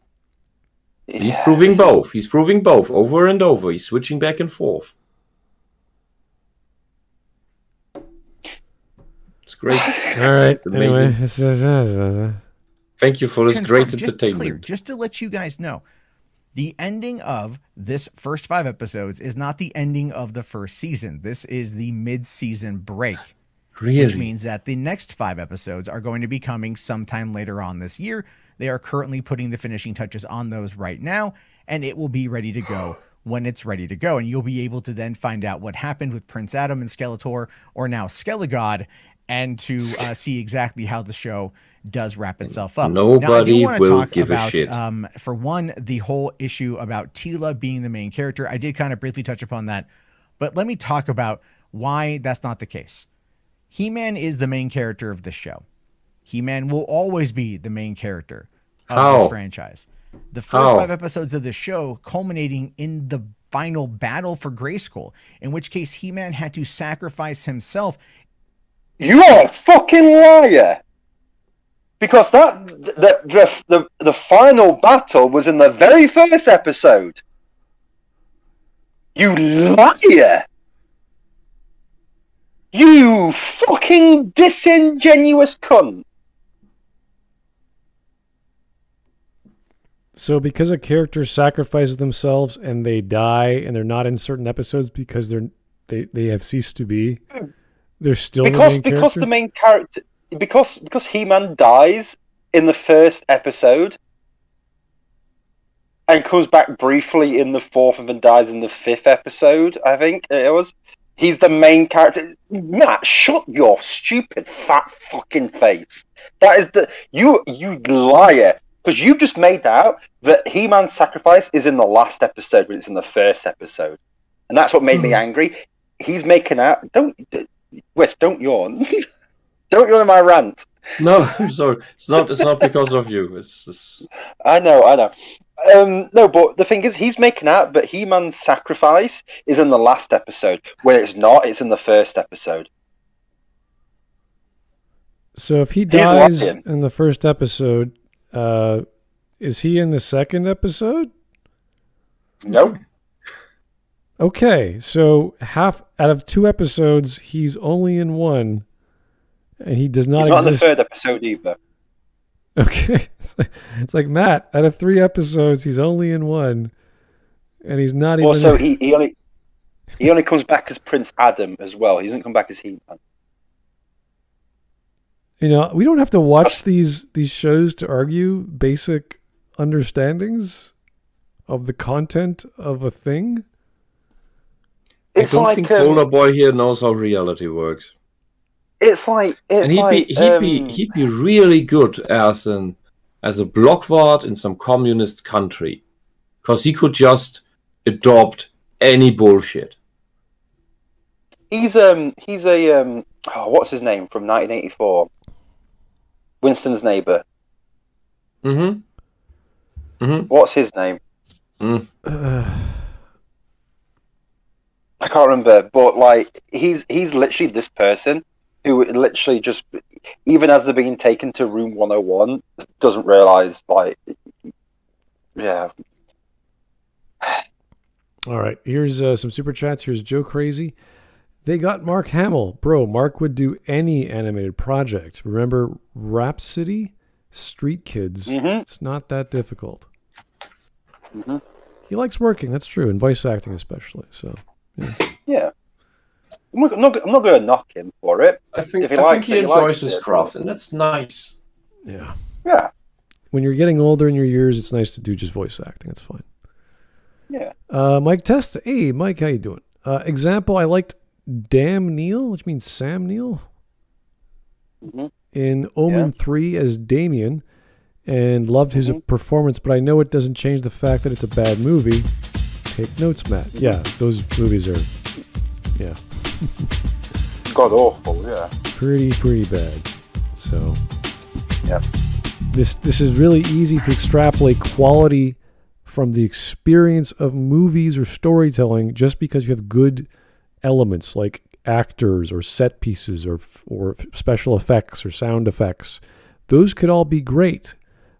Yeah, he's proving both. He's proving both over and over. He's switching back and forth. It's great. All right. Anyway. Thank you for this great entertainment. Just to let you guys know, the ending of this first 5 episodes is not the ending of the first season. This is the mid-season break. Really? Which means that the next 5 episodes are going to be coming sometime later on this year. They are currently putting the finishing touches on those right now, and it will be ready to go when it's ready to go. And you'll be able to then find out what happened with Prince Adam and Skeletor, or now Skelegod, and to see exactly how the show does wrap itself up. Nobody will give a shit. For one, the whole issue about Teela being the main character. I did kind of briefly touch upon that, but let me talk about why that's not the case. He-Man is the main character of this show. He-Man will always be the main character of this franchise. The first 5 episodes of the show culminating in the final battle for Grayskull, in which case He-Man had to sacrifice himself. You're a fucking liar! Because the final battle was in the very first episode. You liar! You fucking disingenuous cunt! So because a character sacrifices themselves and they die and they're not in certain episodes because they have ceased to be, they're still the main character? Because the main character... Because He-Man dies in the first episode and comes back briefly in the 4th and then dies in the 5th episode, I think it was. He's the main character. Matt, shut your stupid fat fucking face. That is you liar. Because you just made out that He-Man's sacrifice is in the last episode, but it's in the first episode. And that's what made me angry. He's making out... Don't yawn. Don't yawn in my rant. No, I'm sorry. It's not because of you. It's just... I know. No, but the thing is, he's making out that He-Man's sacrifice is in the last episode. When it's not, it's in the first episode. So if he dies in the first episode, is he in the second episode? Nope. Okay, so half out of 2 episodes, he's only in 1. And he does not exist. He's not in the 3rd episode either. Okay. It's like Matt, out of 3 episodes, he's only in 1. And he's not even... Also, he only comes back as Prince Adam as well. He doesn't come back as He-Man. You know, we don't have to watch these shows to argue basic understandings of the content of a thing. I don't think Boulder Boy here knows how reality works. He'd be really good as a blockwart in some communist country, because he could just adopt any bullshit. He's what's his name from 1984? Winston's neighbor. What's his name? I can't remember, but like he's literally this person who literally just, even as they're being taken to room 101, doesn't realize, like, yeah. All right, here's some super chats. Here's Joe Crazy. They got Mark Hamill. Bro, Mark would do any animated project. Remember Rhapsody? Street Kids. It's not that difficult. He likes working, that's true, and voice acting especially. So, yeah. I'm not going to knock him for it. I think he enjoys his craft, and that's nice. Yeah. Yeah. When you're getting older in your years, it's nice to do just voice acting. That's fine. Yeah. Mike Testa. Hey, Mike, how you doing? Example, I liked Damn Neil, which means Sam Neill, in Omen 3 as Damien, and loved his performance, but I know it doesn't change the fact that it's a bad movie. Take notes, Matt. Yeah, those movies are, god awful, yeah. Pretty bad. So, yeah. This is really easy to extrapolate quality from the experience of movies or storytelling just because you have good elements like actors or set pieces or special effects or sound effects. Those could all be great,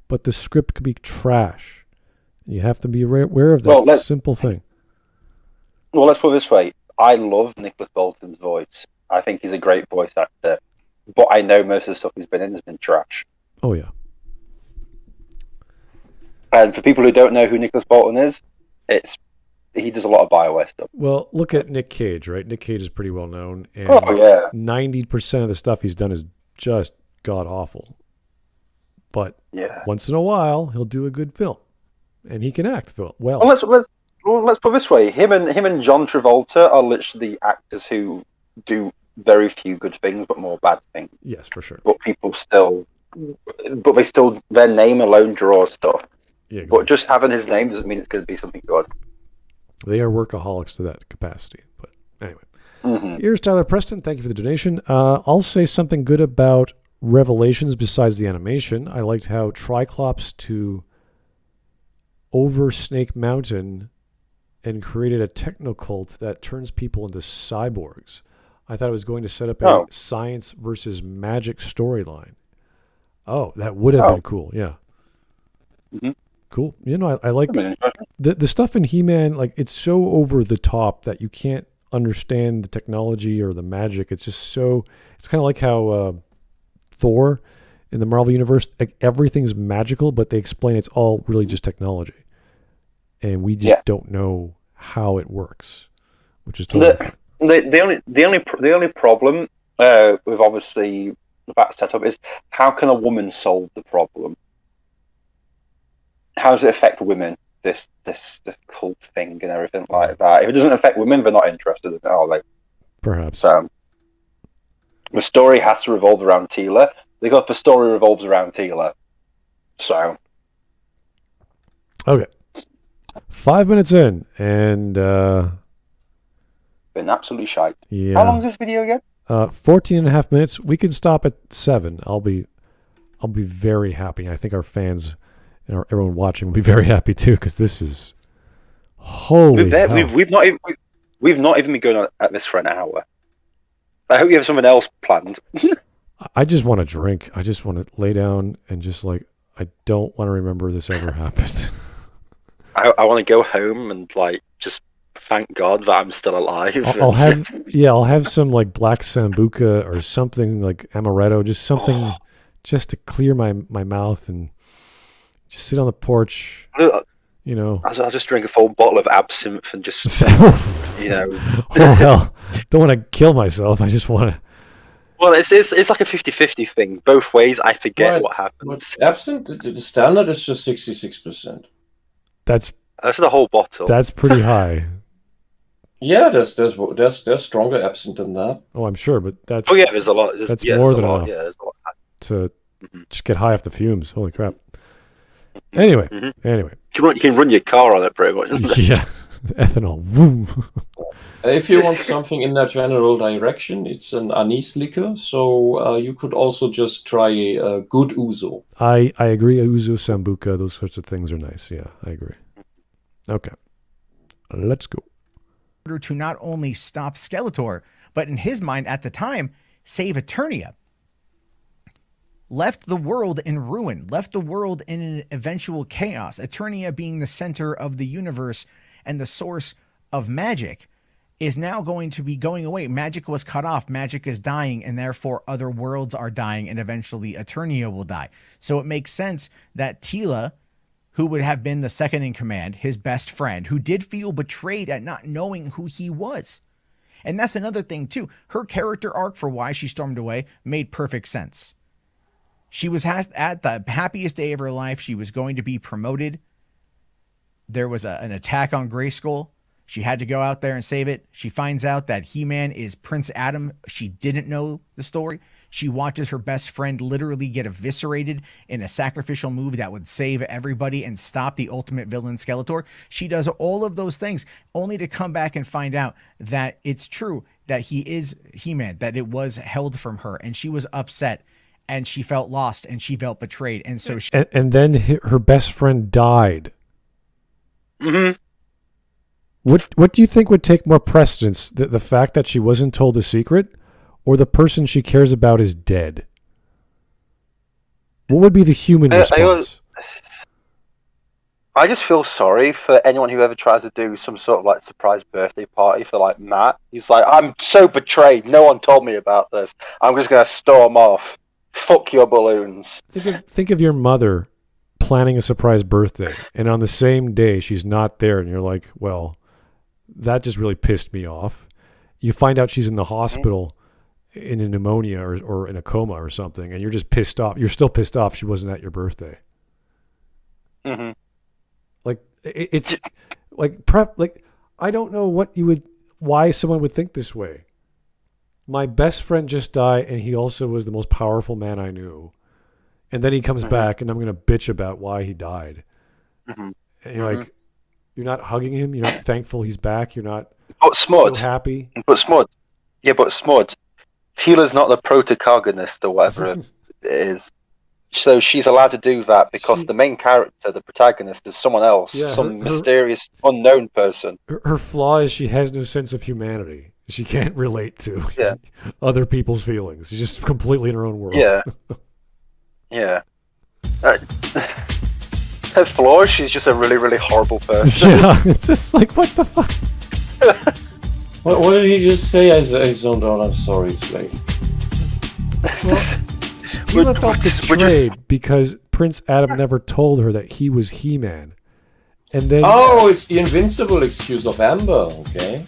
but the script could be trash. You have to be aware of that simple thing. Well, let's put it this way. I love Nicholas Bolton's voice. I think he's a great voice actor, but I know most of the stuff he's been in has been trash. Oh, yeah. And for people who don't know who Nicholas Bolton is, he does a lot of BioWare stuff. Well, look at Nick Cage, right? Nick Cage is pretty well known. And 90% of the stuff he's done is just god-awful. But once in a while, he'll do a good film. And he can act well. Well, let's put it this way. Him and John Travolta are literally actors who do very few good things, but more bad things. Yes, for sure. But their name alone draws stuff. Yeah, exactly. But just having his name doesn't mean it's going to be something good. They are workaholics to that capacity. But anyway, Here's Tyler Preston. Thank you for the donation. I'll say something good about Revelations besides the animation. I liked how Triclops to over Snake Mountain and created a techno-cult that turns people into cyborgs. I thought it was going to set up a science versus magic storyline. Oh, that would have been cool. Yeah. Mm-hmm. Cool. I like the stuff in He-Man. Like, it's so over the top that you can't understand the technology or the magic. It's just so. It's kind of like how Thor in the Marvel universe, like everything's magical, but they explain it's all really just technology, and we just don't know how it works, which is totally fine. The only problem with obviously that setup is how can a woman solve the problem? How does it affect women? This cult thing and everything like that. If it doesn't affect women, they're not interested in it, are they? Perhaps. The story has to revolve around Teela because the story revolves around Teela. So. Okay. 5 minutes in, and been absolutely shite. Yeah. How long is this video again? 14 and a half minutes. We can stop at 7. I'll be very happy. I think our fans and everyone watching will be very happy too, because this is holy hell. We've not even been going on at this for an hour. I hope you have something else planned. I just want to drink. I just want to lay down and just I don't want to remember this ever happened. I want to go home and just thank God that I'm still alive. I'll have some black sambuca or something like amaretto, just something just to clear my mouth and just sit on the porch. I'll just drink a full bottle of absinthe and just Oh hell! Don't want to kill myself. I just want to. Well, it's like a 50-50 thing. Both ways, I forget what happens. Absinthe, the standard is just 66%. That's the whole bottle. That's pretty high. Yeah, there's stronger absinthe than that. Oh, I'm sure, but that's there's a lot. That's more than enough. Yeah, there's a lot to just get high off the fumes. Holy crap! Anyway, you can run your car on it pretty much. Yeah, ethanol. Vroom. If you want something in that general direction, it's an anise liquor. So you could also just try a good ouzo. I agree. Ouzo, sambuca, those sorts of things are nice. Yeah, I agree. Okay, let's go. To not only stop Skeletor, but in his mind at the time, save Eternia. Left the world in ruin, left the world in an eventual chaos, Eternia being the center of the universe and the source of magic, is now going to be going away. Magic was cut off, magic is dying, and therefore other worlds are dying, and eventually Eternia will die. So it makes sense that Teela, who would have been the second in command, his best friend, who did feel betrayed at not knowing who he was. And that's another thing too. Her character arc for why she stormed away made perfect sense. She was at the happiest day of her life. She was going to be promoted. There was an attack on Grayskull. She had to go out there and save it. She finds out that He-Man is Prince Adam. She didn't know the story. She watches her best friend literally get eviscerated in a sacrificial move that would save everybody and stop the ultimate villain, Skeletor. She does all of those things only to come back and find out that it's true, that he is He-Man, that it was held from her, and she was upset. and she felt lost and she felt betrayed, and so she and then her best friend died. Mm-hmm. What do you think would take more precedence? The fact that she wasn't told the secret, or the person she cares about is dead? What would be the human response? I just feel sorry for anyone who ever tries to do some sort of like surprise birthday party for like Matt. He's like, I'm so betrayed. No one told me about this. I'm just gonna storm off. Fuck your balloons. Think of your mother planning a surprise birthday, and on the same day she's not there, and you're like, well, that just really pissed me off. You find out she's in the hospital in a pneumonia or in a coma or something, and you're just pissed off. You're still pissed off she wasn't at your birthday. Mm-hmm. Like it's like I don't know why someone would think this way. My best friend just died, and he also was the most powerful man I knew. And then he comes back, and I'm going to bitch about why he died. Mm-hmm. And you're like, you're not hugging him. You're not thankful he's back. You're not so happy. But Smud. Teela's not the protagonist or whatever it is. So she's allowed to do that because the main character, the protagonist, is someone else. Mysterious, unknown person. Her flaw is she has no sense of humanity. She can't relate to other people's feelings. She's just completely in her own world. Yeah. Yeah. Her flaw, she's just a really, really horrible person. Yeah, it's just like, what the fuck? What did he just say? I zoned out. I'm sorry, it's late. Teela felt betrayed because Prince Adam never told her that he was He-Man. And then it's the invincible excuse of Amber, okay?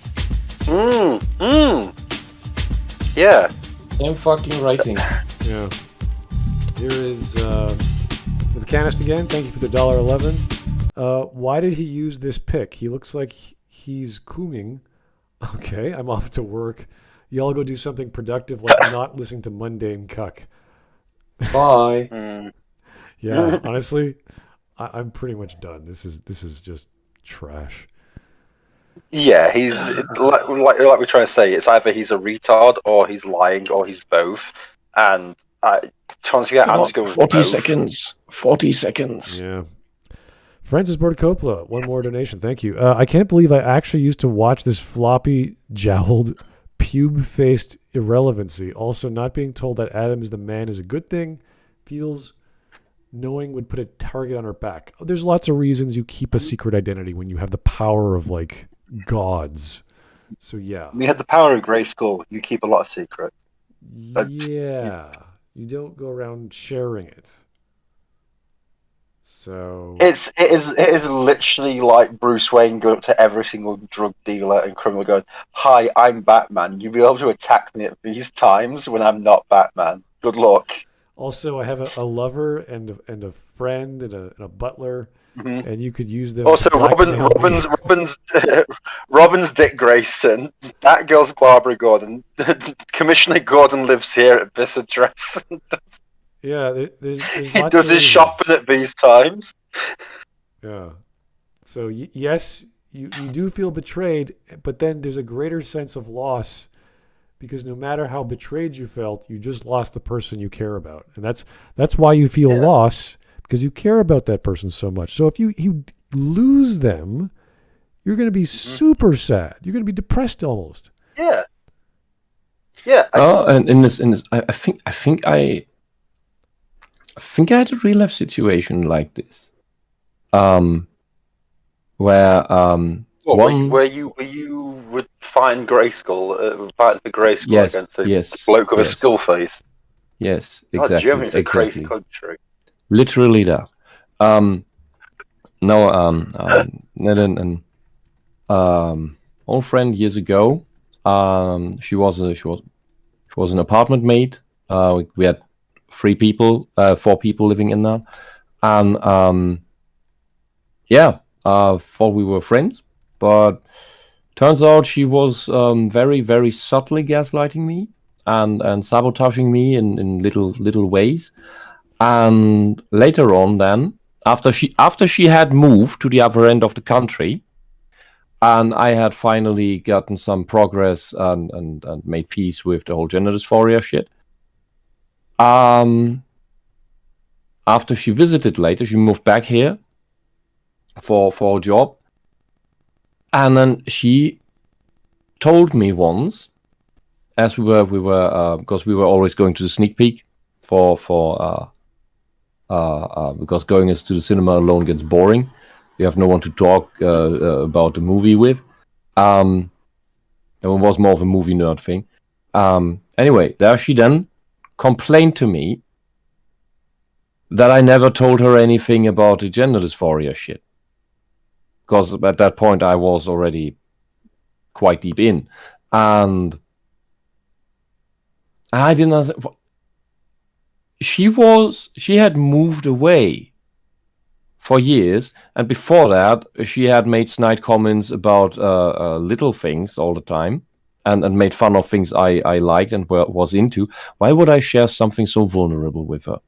Yeah. Same fucking writing. Yeah. Here is the Mechanist again. Thank you for the $1.11. Why did he use this pick? He looks like he's cooming. Okay, I'm off to work. Y'all go do something productive like not listening to mundane cuck. Bye. Yeah, honestly, I'm pretty much done. This is just trash. Yeah, he's like we're trying to say. It's either he's a retard or he's lying or he's both. And I'm just going 40 seconds. 40 seconds. Yeah. Francis Bortocopla, one more donation. Thank you. I can't believe I actually used to watch this floppy, jowled, pube-faced irrelevancy. Also, not being told that Adam is the man is a good thing. Feels knowing would put a target on her back. There's lots of reasons you keep a secret identity when you have the power of, like, gods. So, yeah. When you have the power of Grayskull, you keep a lot of secrets. Yeah. You don't go around sharing it. So it is literally like Bruce Wayne going up to every single drug dealer and criminal going, "Hi, I'm Batman. You'll be able to attack me at these times when I'm not Batman. Good luck." Also, I have a lover and a friend and a butler, and you could use them. Also, Robin's Dick Grayson, Batgirl's Barbara Gordon, Commissioner Gordon lives here at this address. Yeah, there's he does his shopping at these times. Yeah. So, yes, you do feel betrayed, but then there's a greater sense of loss because no matter how betrayed you felt, you just lost the person you care about. And that's why you feel loss, because you care about that person so much. So if you lose them, you're going to be super sad. You're going to be depressed almost. Yeah. Yeah. And in this, I think I had a real life situation like this, where you would find Grayskull, fight the Grayskull against the bloke with a skull face. Yes, exactly. Germany's a crazy country. Literally that. An old friend years ago. She was an apartment mate. We had 4 people living in there, and thought we were friends, but turns out she was very, very subtly gaslighting me and sabotaging me in little ways. And later on, then after she had moved to the other end of the country, and I had finally gotten some progress and made peace with the whole gender dysphoria shit. After she visited later, she moved back here for a job. And then she told me once, as we were because we were always going to the sneak peek because going to the cinema alone gets boring. You have no one to talk about the movie with. It was more of a movie nerd thing. Anyway, there she then complained to me that I never told her anything about the gender dysphoria shit. Because at that point I was already quite deep in. And I didn't... She had moved away for years, and before that she had made snide comments about little things all the time, and made fun of things I liked and was into. Why would I share something so vulnerable with her?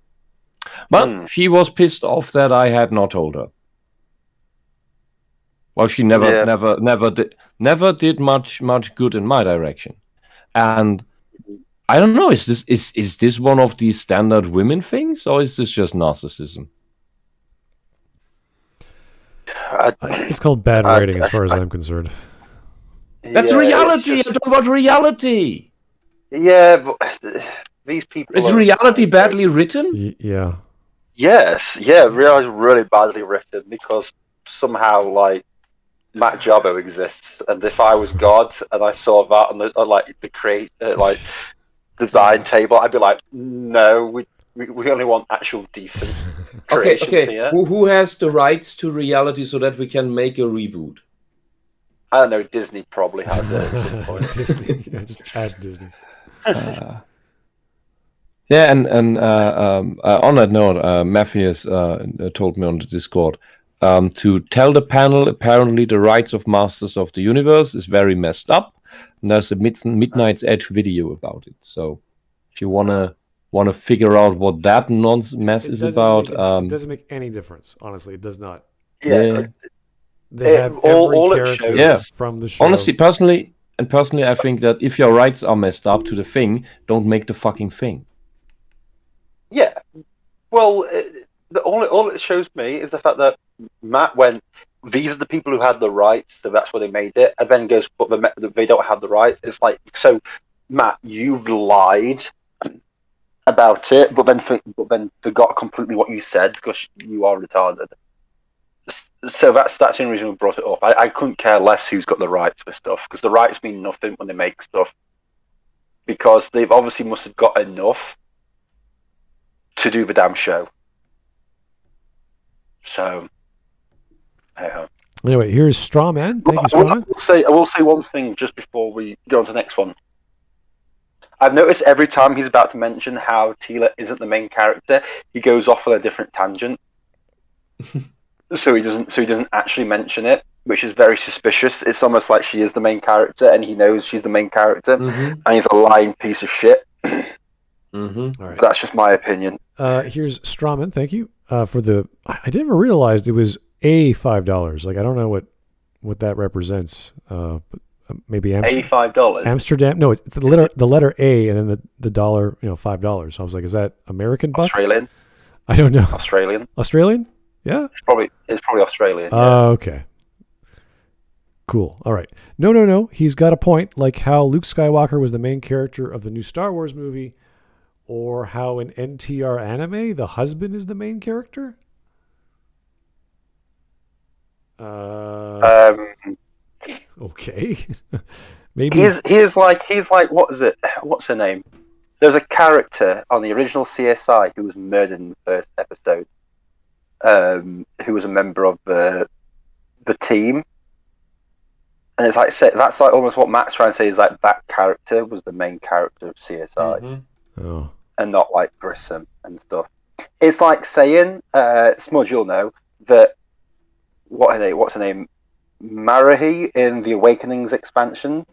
But she was pissed off that I had not told her. Well, she never did much good in my direction, and I don't know. Is this one of these standard women things, or is this just narcissism? It's called bad writing, as far as I'm concerned. That's reality. I'm talking about reality. Yeah, but these people. Is reality badly written? Yeah. Yes. Yeah, reality is really badly written because somehow, like, Matt Jarbo exists, and if I was God and I saw that on the design table, I'd be like, no, we only want actual decent creations here. Who has the rights to reality so that we can make a reboot? I don't know. Disney probably has it at some point. Disney, just ask Disney. Yeah, and on that note, Matthias told me on the Discord to tell the panel apparently the rights of Masters of the Universe is very messed up. And there's a Midnight's Edge video about it. So if you wanna figure out what that mess is about, it doesn't make any difference. Honestly, it does not. Yeah. They have every character from the show. Honestly, personally, I think that if your rights are messed up to the thing, don't make the fucking thing. Yeah. Well, all it shows me is the fact that Matt went, these are the people who had the rights, so that's why they made it, and then goes, but they don't have the rights. It's like, so, Matt, you've lied about it, but then forgot completely what you said because you are retarded. So that's the only reason we brought it up. I couldn't care less who's got the rights for stuff, because the rights mean nothing when they make stuff, because they've obviously must have got enough to do the damn show. So, anyway, here's Strawman. Thank you, Strawman. I will say one thing just before we go on to the next one. I've noticed every time he's about to mention how Teela isn't the main character, he goes off on a different tangent. So he doesn't actually mention it, which is very suspicious. It's almost like she is the main character, and he knows she's the main character, and he's a lying piece of shit. All right. That's just my opinion. Here's Strawman. Thank you for the. I didn't even realize it was $5. Like, I don't know what that represents. But maybe $5. Amsterdam. No, it's the letter A and then the dollar. $5. So I was like, is that American bucks? Australian. I don't know. Australian. Yeah. It's probably Australian. Okay. Cool. All right. No. He's got a point. Like how Luke Skywalker was the main character of the new Star Wars movie, or how in NTR anime the husband is the main character. Okay. Maybe he's like what is it? What's her name? There's a character on the original CSI who was murdered in the first episode. Who was a member of the team, and it's like that's like almost what Matt's trying to say is like that character was the main character of CSI, and not like Grissom and stuff. It's like saying, Smudge, you'll know that what's her name, Marahi in the Awakenings expansion,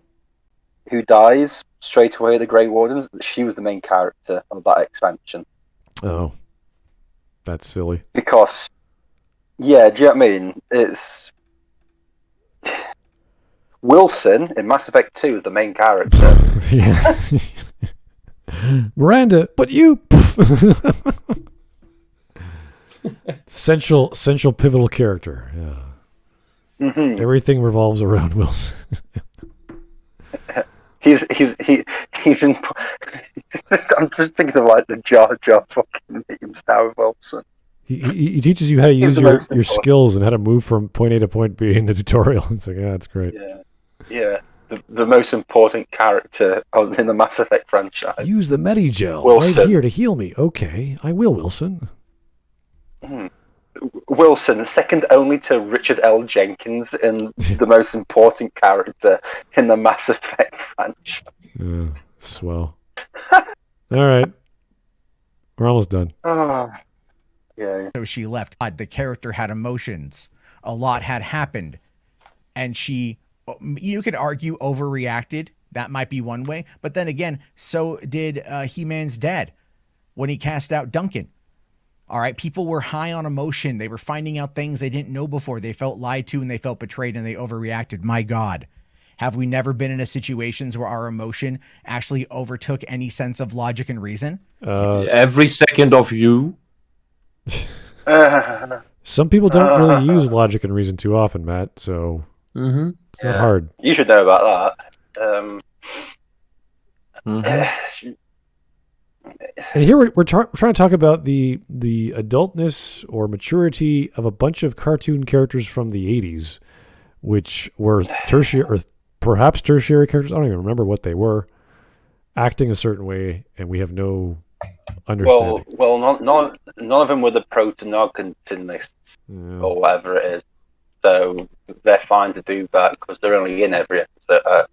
who dies straight away. The Grey Wardens. She was the main character of that expansion. Oh. That's silly. Because, yeah, do you know what I mean? It's Wilson in Mass Effect 2 is the main character. Yeah. Miranda, but you. Central pivotal character. Yeah. Mm-hmm. Everything revolves around Wilson. He's in. I'm just thinking of like the Jar fucking memes now with Wilson. He teaches you how to use your skills and how to move from point A to point B in the tutorial. It's like, yeah, that's great. Yeah. The most important character in the Mass Effect franchise. Use the Medigel Wilson. right here to heal me. Okay, I will, Wilson. Wilson, second only to Richard L. Jenkins, and the most important character in the Mass Effect franchise. Swell. All right. We're almost done. Yeah. So she left. The character had emotions. A lot had happened. And she, you could argue, overreacted. That might be one way. But then again, so did He-Man's dad when he cast out Duncan. All right, people were high on emotion. They were finding out things they didn't know before. They felt lied to and they felt betrayed and they overreacted. My God, have we never been in a situations where our emotion actually overtook any sense of logic and reason? Every second of you. Some people don't really use logic and reason too often, Matt, so it's not hard. You should know about that. And here we're trying to talk about the adultness or maturity of a bunch of cartoon characters from the 80s, which were tertiary or perhaps tertiary characters. I don't even remember what they were, acting a certain way, and we have no understanding. Well, none of them were the protagonists or whatever it is, so they're fine to do that because they're only in every episode.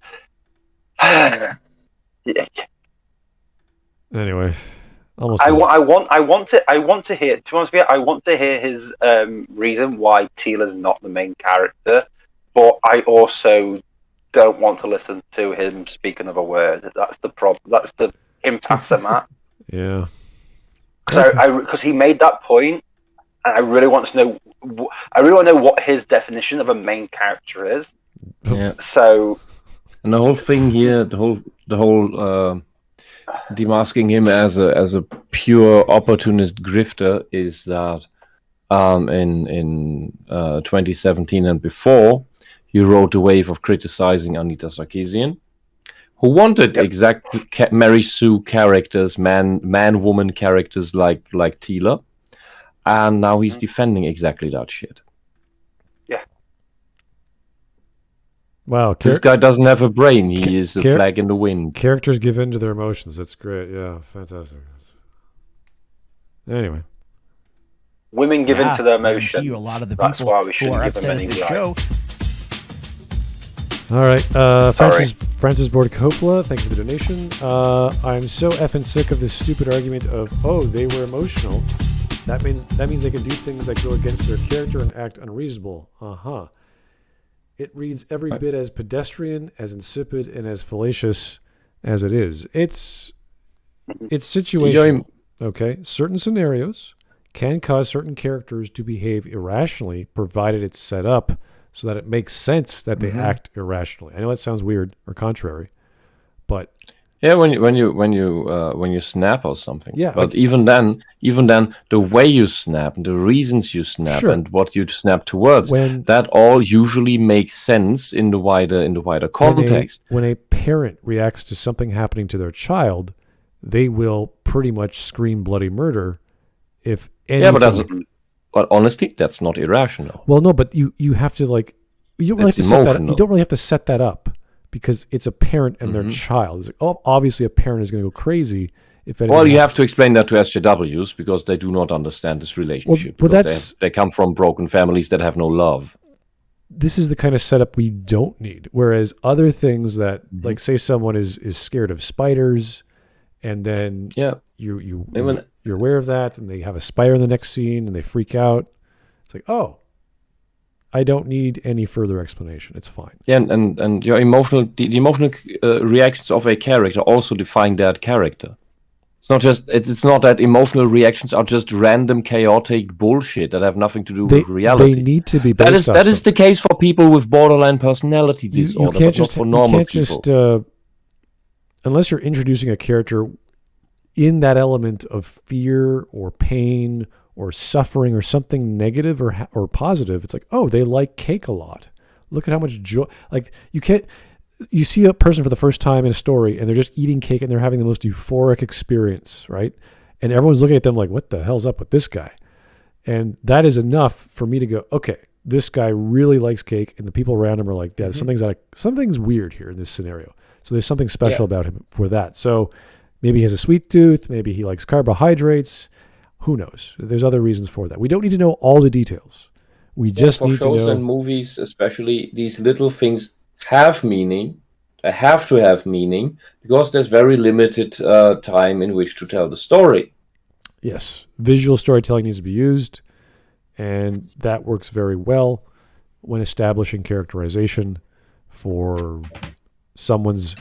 Anyway, almost. I want to hear. To be honest with you, I want to hear his reason why Teela's not the main character, but I also don't want to listen to him speak another word. That's the problem. That's the impasse I'm at. Yeah. Because he made that point, and I really want to know. I really want to know what his definition of a main character is. Yeah. So. And the whole thing here, the whole. Demasking him as a pure opportunist grifter is that in 2017 and before, he rode the wave of criticizing Anita Sarkeesian, who wanted exactly Mary Sue characters, man-woman characters like Teela, and now he's defending exactly that shit. Yeah. Wow, this guy doesn't have a brain. He is a flag in the wind. Characters give in to their emotions. That's great. Yeah, fantastic. Anyway. Women give in to their emotions. A lot of the That's people why we shouldn't who are give them upset any at the show. All right. Francis Board Coppola, thank you for the donation. I'm so effing sick of this stupid argument of, they were emotional. That means they can do things that go against their character and act unreasonable. It reads every bit as pedestrian, as insipid, and as fallacious as it is. It's situational. Okay, certain scenarios can cause certain characters to behave irrationally, provided it's set up so that it makes sense that they act irrationally. I know that sounds weird or contrary, but yeah, when you snap or something. Yeah, but even then, the way you snap and the reasons you snap and what you snap towards, that all usually makes sense in the wider context. When a parent reacts to something happening to their child, they will pretty much scream bloody murder. If anything, but honestly, that's not irrational. Well, no, but you have to you don't really have to set that up. Because it's a parent and their child. It's like, obviously a parent is going to go crazy if anything. Well, you have to explain that to SJWs because they do not understand this relationship. Well, they come from broken families that have no love. This is the kind of setup we don't need. Whereas other things that, like, say someone is scared of spiders, and then you're aware of that, and they have a spider in the next scene, and they freak out. It's like, I don't need any further explanation. It's fine. Yeah, and your emotional, the emotional reactions of a character also define that character. It's not just it's not that emotional reactions are just random chaotic bullshit that have nothing to do with reality. They need to be based that is the case for people with borderline personality disorder, but not for normal people. Unless you're introducing a character in that element of fear or pain or suffering or something negative or positive, it's like, oh, they like cake a lot. Look at how much joy. Like, you see a person for the first time in a story and they're just eating cake and they're having the most euphoric experience, right? And everyone's looking at them like, what the hell's up with this guy? And that is enough for me to go, okay, this guy really likes cake, and the people around him are like, yeah, something's weird here in this scenario. So there's something special about him for that. So maybe he has a sweet tooth, maybe he likes carbohydrates. Who knows? There's other reasons for that. We don't need to know all the details. We just need to know. For shows and movies, especially, these little things have meaning. They have to have meaning because there's very limited time in which to tell the story. Yes, visual storytelling needs to be used, and that works very well when establishing characterization for someone's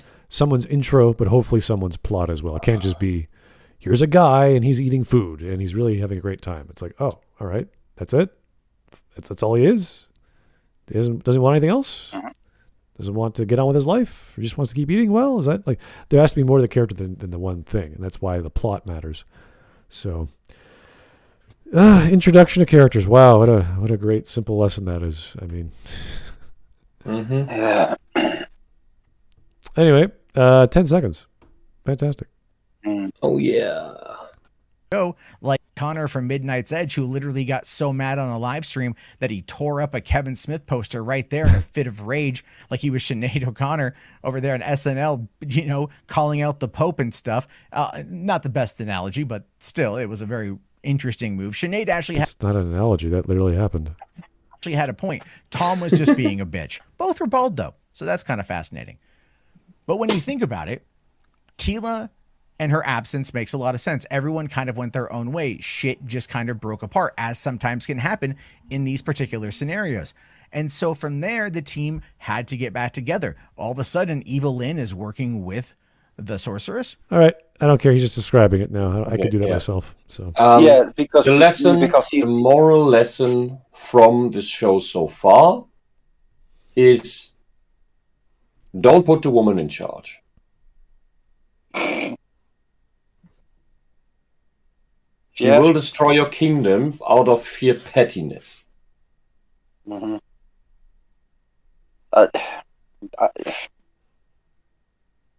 intro, but hopefully someone's plot as well. It can't just be, here's a guy and he's eating food and he's really having a great time. It's like, oh, all right, that's it. That's all he is. He doesn't want anything else. Doesn't want to get on with his life. Or just wants to keep eating well. Is that like, there has to be more to the character than the one thing, and that's why the plot matters. So, introduction to characters. Wow, what a great simple lesson that is. I mean, yeah. Anyway, 10 seconds. Fantastic. Oh yeah. Like Connor from Midnight's Edge, who literally got so mad on a live stream that he tore up a Kevin Smith poster right there in a fit of rage, like he was Sinead O'Connor over there on SNL, calling out the Pope and stuff. Not the best analogy, but still, it was a very interesting move. Sinead actually It's not an analogy. That literally happened. Actually had a point. Tom was just being a bitch. Both were bald, though, so that's kind of fascinating. But when you think about it, Teela and her absence makes a lot of sense. Everyone kind of went their own way. Shit just kind of broke apart, as sometimes can happen in these particular scenarios. And so from there, the team had to get back together. All of a sudden, Eva Lynn is working with the sorceress. All right. I don't care. He's just describing it now. I could do that myself. So because the moral lesson from this show so far is don't put the woman in charge. She will destroy your kingdom out of sheer pettiness. Mm-hmm.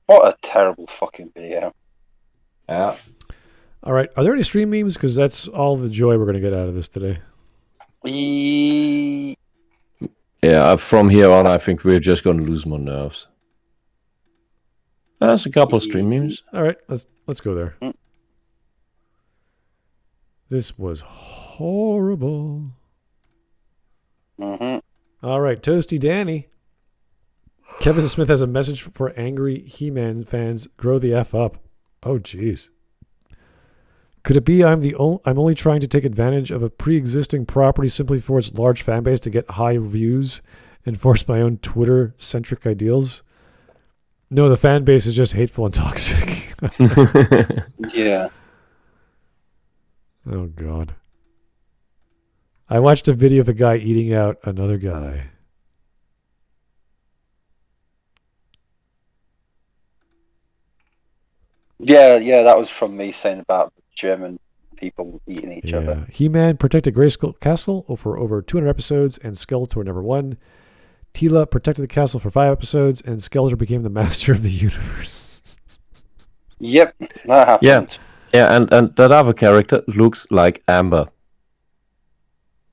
What a terrible fucking video. Yeah. All right. Are there any stream memes? Because that's all the joy we're going to get out of this today. Yeah, from here on, I think we're just going to lose more nerves. There's a couple of stream memes. All right. Let's go there. This was horrible. Mm-hmm. All right, Toasty Danny. Kevin Smith has a message for angry He-Man fans. Grow the F up. Oh, jeez. Could it be I'm only trying to take advantage of a pre-existing property simply for its large fan base to get high views and force my own Twitter-centric ideals? No, the fan base is just hateful and toxic. Yeah. Oh, God. I watched a video of a guy eating out another guy. Yeah, that was from me saying about German people eating each other. He-Man protected Grayskull Castle for over 200 episodes, and Skeletor never won. Teela protected the castle for 5 episodes, and Skeletor became the master of the universe. Yep, that happened. Yeah, and that other character looks like Amber.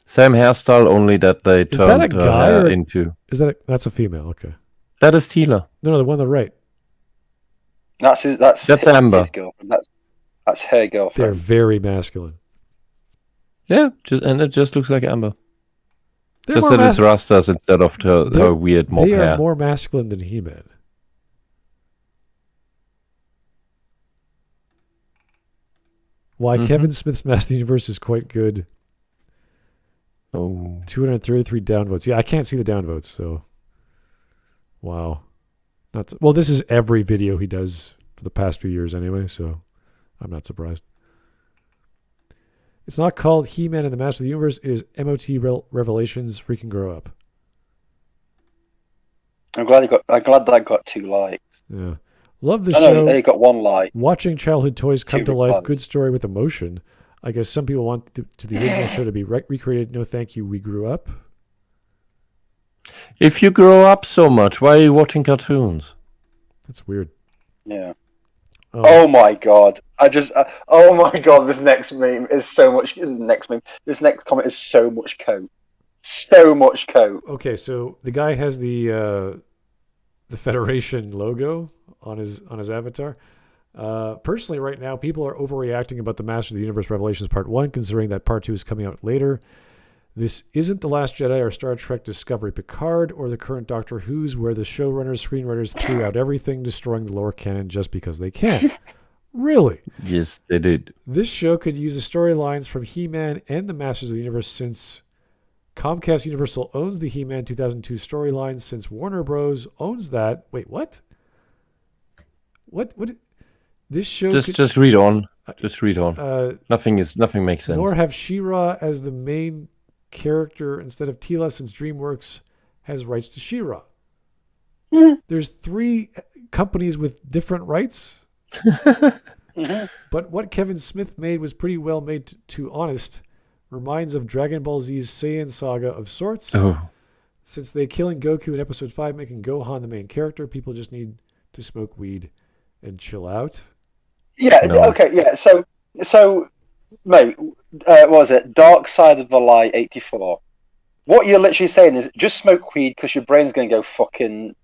Same hairstyle, only that they turned her hair into... That's a female, okay. That is Teela. No, the one on the right. That's Amber. His girlfriend. That's her girlfriend. They're very masculine. Yeah, and it just looks like Amber. Just that it's Rastas instead of her weird mob hair. They are more masculine than He-Man. Why Kevin Smith's Master Universe is quite good. Oh. 233 downvotes. Yeah, I can't see the downvotes, so... Wow. Well, this is every video he does for the past few years anyway, so I'm not surprised. It's not called He-Man and the Master of the Universe. It is MOT Revelations. Freaking grow up. I'm glad that got 2 likes. Yeah. Love the show. They got one lie. Watching childhood toys come to life. puns. Good story with emotion. I guess some people want the original show to be recreated. No, thank you. We grew up. If you grow up so much, why are you watching cartoons? That's weird. Yeah. Oh my god! Oh my god! This next meme is so much. This next comment is so much coat. So much coat. Okay, so the guy has the Federation logo on his avatar. Personally, right now, people are overreacting about the Masters of the Universe Revelations Part 1, considering that Part 2 is coming out later. This isn't The Last Jedi or Star Trek Discovery Picard or the current Doctor Who's, where the showrunners, screenwriters threw out everything, destroying the lore canon just because they can. Really? Yes, they did. This show could use the storylines from He-Man and the Masters of the Universe, since Comcast Universal owns the He-Man 2002 storyline, since Warner Bros. Owns that. Wait, what? What? This show just read on. Just read on. Nothing makes sense. Nor have She-Ra as the main character instead of Teela, since DreamWorks has rights to She-Ra. There's 3 companies with different rights. But what Kevin Smith made was pretty well made to honest. Reminds of Dragon Ball Z's Saiyan saga of sorts. Oh. Since they killing Goku in episode 5, making Gohan the main character, people just need to smoke weed and chill out. Yeah. No. Okay. Yeah. So, mate, what was it? Dark Side of the Lie 84. What you're literally saying is just smoke weed because your brain's going to go fucking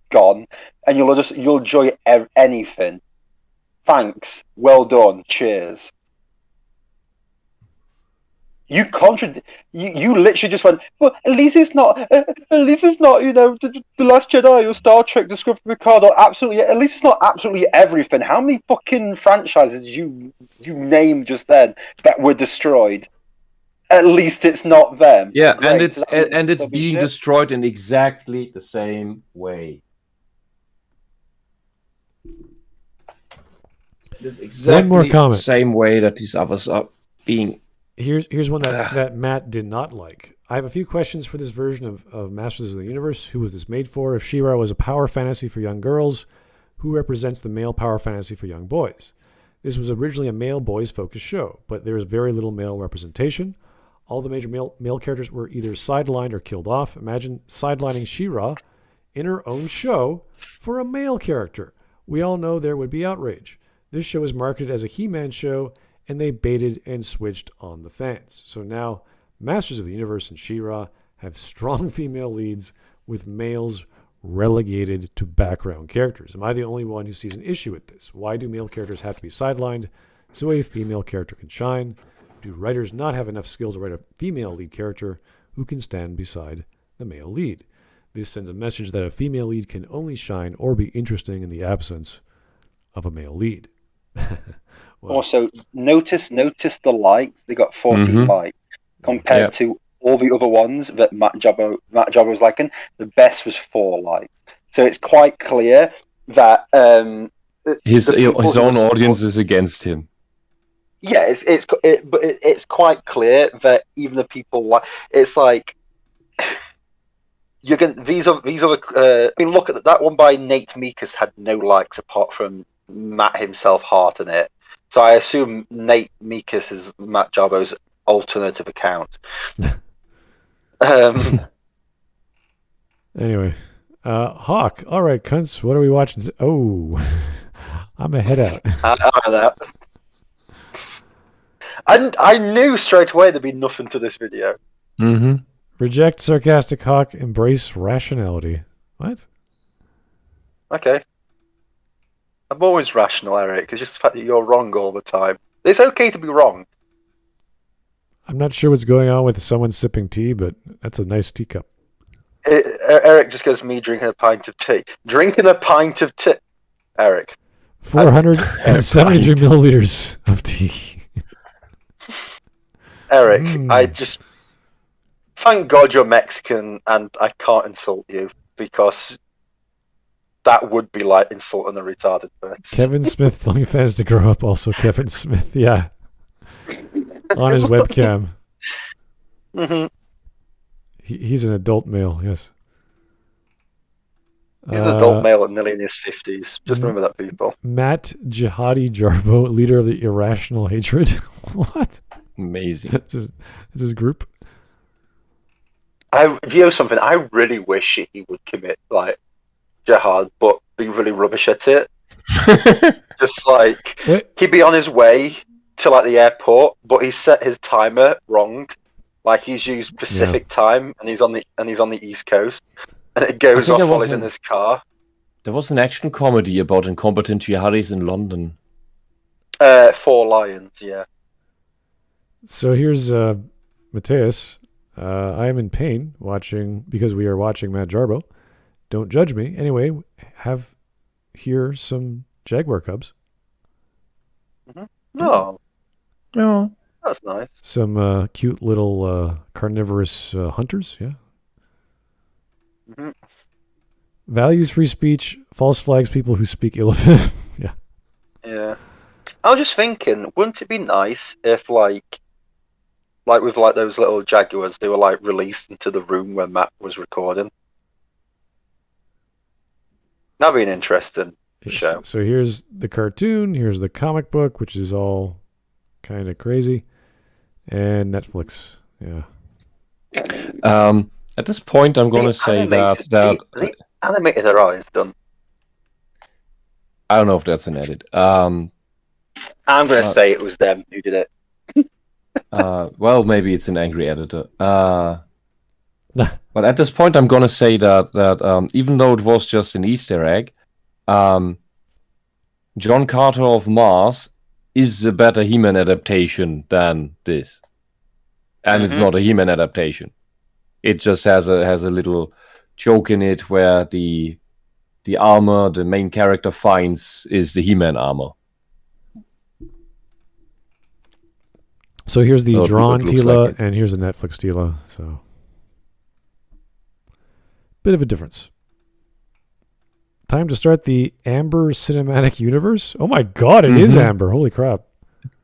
gone, and you'll enjoy anything. Thanks. Well done. Cheers. You literally just went, well, at least it's not, the Last Jedi or Star Trek Discovery Picard or at least it's not absolutely everything. How many fucking franchises you name just then that were destroyed? At least it's not them. Yeah, great. and it's being destroyed in exactly the same way. It's exactly one more comment. The same way that these others are being. Here's one that Matt did not like. I have a few questions for this version of Masters of the Universe. Who was this made for? If She-Ra was a power fantasy for young girls, who represents the male power fantasy for young boys? This was originally a male boys-focused show, but there is very little male representation. All the major male characters were either sidelined or killed off. Imagine sidelining She-Ra in her own show for a male character. We all know there would be outrage. This show is marketed as a He-Man show, and they baited and switched on the fans. So now, Masters of the Universe and She-Ra have strong female leads with males relegated to background characters. Am I the only one who sees an issue with this? Why do male characters have to be sidelined so a female character can shine? Do writers not have enough skill to write a female lead character who can stand beside the male lead? This sends a message that a female lead can only shine or be interesting in the absence of a male lead. Well, also, notice the likes. They got 14 likes compared to all the other ones that Matt Jarbo was liking. The best was 4 likes. So it's quite clear that his own audience is against him. Yeah, it's quite clear that even the people like it's like you're gonna these are I mean, look at that one by Nate Meekus had no likes apart from Matt himself hearting it. So I assume Nate Meekus is Matt Jarbo's alternative account. Anyway, Hawk. All right, cunts. What are we watching? Oh, I'm a head out. I knew straight away there'd be nothing to this video. Mm-hmm. Reject sarcastic Hawk. Embrace rationality. What? Okay. I'm always rational, Eric. It's just the fact that you're wrong all the time. It's okay to be wrong. I'm not sure what's going on with someone sipping tea, but that's a nice teacup. Eric just goes, me drinking a pint of tea. Drinking a pint of tea. Eric. 473 milliliters of tea. Eric, I just... Thank God you're Mexican and I can't insult you because... That would be like insulting a retarded person. Kevin Smith telling fans to grow up. Also, Kevin Smith, yeah, on his webcam. Mm-hmm. He's an adult male. Yes. He's an adult male nearly in his 50s. Just remember that, people. Matt Jihadi Jarbo, leader of the Irrational Hatred. What? Amazing. It's his group. Do you know something? I really wish he would commit like jihad, but be really rubbish at it. Just like he'd be on his way to like the airport, but he set his timer wrong. Like he's used Pacific time, and he's on the East Coast, and it goes off while he's in his car. There was an action comedy about incompetent jihadis in London. 4 Lions, yeah. So here's Mateus. I am in pain because we are watching Matt Jarbo. Don't judge me. Anyway, here some jaguar cubs. Mm-hmm. No. No. That's nice. Some cute little carnivorous hunters, yeah. Mm-hmm. Values free speech, false flags people who speak ill of him. Yeah. Yeah. I was just thinking, wouldn't it be nice if like with like those little jaguars, they were like released into the room where Matt was recording? That'd be an interesting show. So here's the cartoon, here's the comic book, which is all kind of crazy, and Netflix. Yeah. At this point, I'm going to say that they animated their eyes, Dunn. I don't know if that's an edit. I'm going to say it was them who did it. Well, maybe it's an angry editor. But at this point, I'm going to say that even though it was just an Easter egg, John Carter of Mars is a better He-Man adaptation than this. And it's not a He-Man adaptation. It just has a little joke in it where the armor the main character finds is the He-Man armor. So here's the drawn Teela, like and here's the Netflix Teela. So, bit of a difference. Time to start the Amber Cinematic Universe. Oh my God, it is Amber! Holy crap!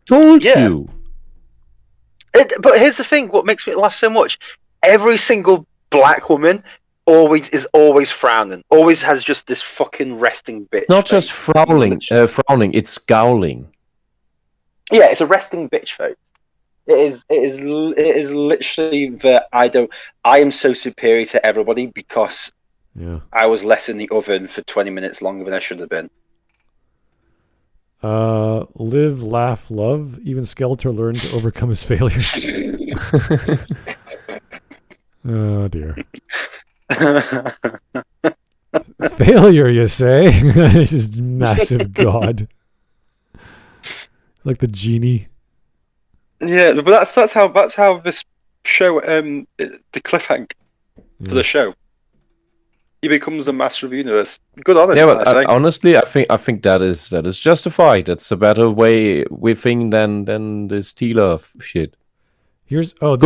Told you. But here's the thing: what makes me laugh so much? Every single black woman is always frowning. Always has just this fucking resting bitch. Not just frowning. It's scowling. Yeah, it's a resting bitch face. It is literally that I am so superior to everybody because I was left in the oven for 20 minutes longer than I should have been. Live, laugh, love. Even Skeletor learned to overcome his failures. Oh dear. Failure, you say? This is massive god. Like the genie. Yeah, but that's how this show the cliffhanger for the show. He becomes the master of the universe. Good on him. Yeah, but honestly, I think that is justified. That's a better way whiffing than this Teela shit. You go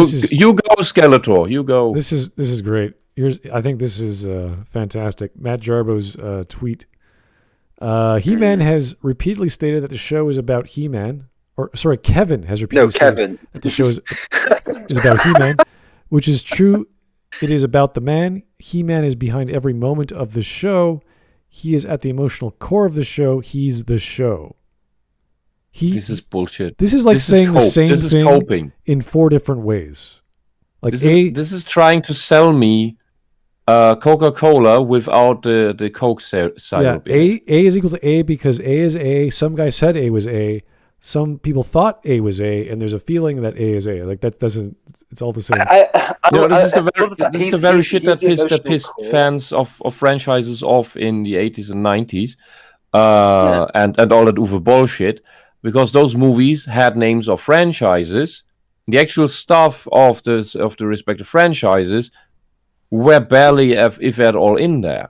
Skeletor. You go. This is great. I think this is fantastic. Matt Jarbo's tweet. He-Man has repeatedly stated that the show is about He-Man. Kevin has repeatedly stated that the show is about He-Man, which is true. It is about the man. He-Man is behind every moment of the show. He is at the emotional core of the show. He's the show. This is bullshit. This is like saying the same thing in 4 different ways. Like this is trying to sell me Coca-Cola without the Coke syrup. Yeah, A is equal to A because A is A. Some guy said A was A. Some people thought A was A, and there's a feeling that A is A. Like that doesn't. It's all the same. This is the very shit that pissed fans of franchises off in the 80s and 90s, and all that Uwe bullshit, because those movies had names of franchises. The actual stuff of the respective franchises were barely, if at all, in there.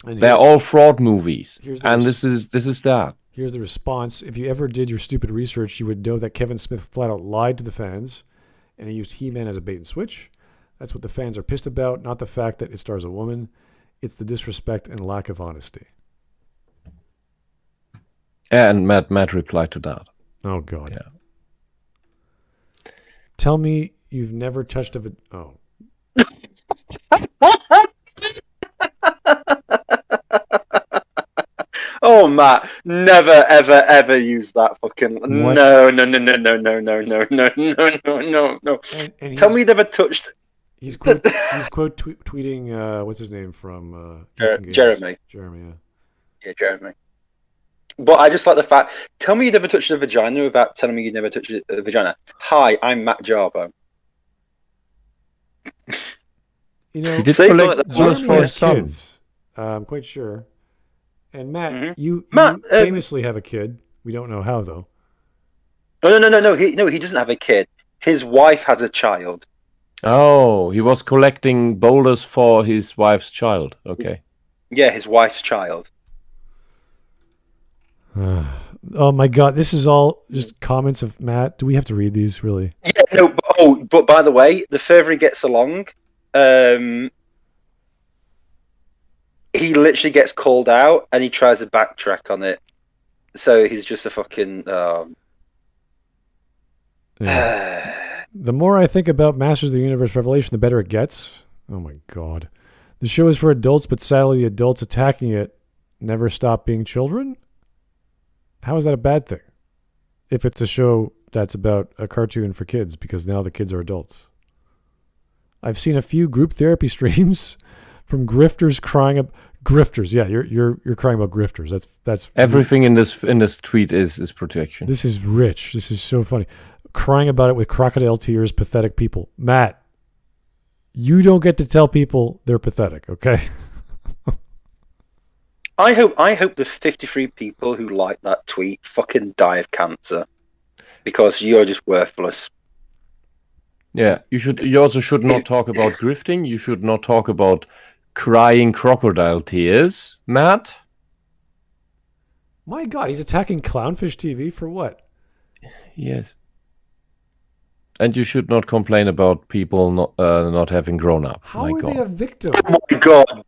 They're all fraud movies, and this is that. Here's the response. If you ever did your stupid research, you would know that Kevin Smith flat out lied to the fans, and he used He-Man as a bait and switch. That's what the fans are pissed about, not the fact that it stars a woman. It's the disrespect and lack of honesty. And Matt replied to that. Oh, God. Yeah. Tell me you've never touched a... Oh. Oh, Matt, never, ever, ever use that fucking. What? No. And Tell me you never touched. He's quote tweeting. What's his name from? Jeremy. Jeremy. Yeah, Jeremy. But I just like the fact. Tell me you never touched a vagina without telling me you never touched a vagina. Hi, I'm Matt Jarbo. You know, he did collect Jeremy has kids. I'm quite sure. And Matt, you famously have a kid. We don't know how though. No. He doesn't have a kid. His wife has a child. Oh, he was collecting boulders for his wife's child. Okay. Yeah, his wife's child. Oh my God, this is all just comments of Matt. Do we have to read these really? Yeah, no. But by the way, the further he gets along, he literally gets called out and he tries to backtrack on it. So he's just a fucking. The more I think about Masters of the Universe Revelation, the better it gets. Oh my God. The show is for adults, but sadly the adults attacking it never stop being children? How is that a bad thing? If it's a show that's about a cartoon for kids, because now the kids are adults. I've seen a few group therapy streams from grifters crying up. Grifters, yeah, you're crying about grifters. That's everything in this tweet is projection. This is rich. This is so funny. Crying about it with crocodile tears, pathetic people. Matt, you don't get to tell people they're pathetic, okay? I hope the 53 people who like that tweet fucking die of cancer because you're just worthless. Yeah, you also should not talk about grifting. You should not talk about crying crocodile tears, Matt. My God, he's attacking Clownfish TV for what? Yes. And you should not complain about people not having grown up. How are they a victim? Oh my God.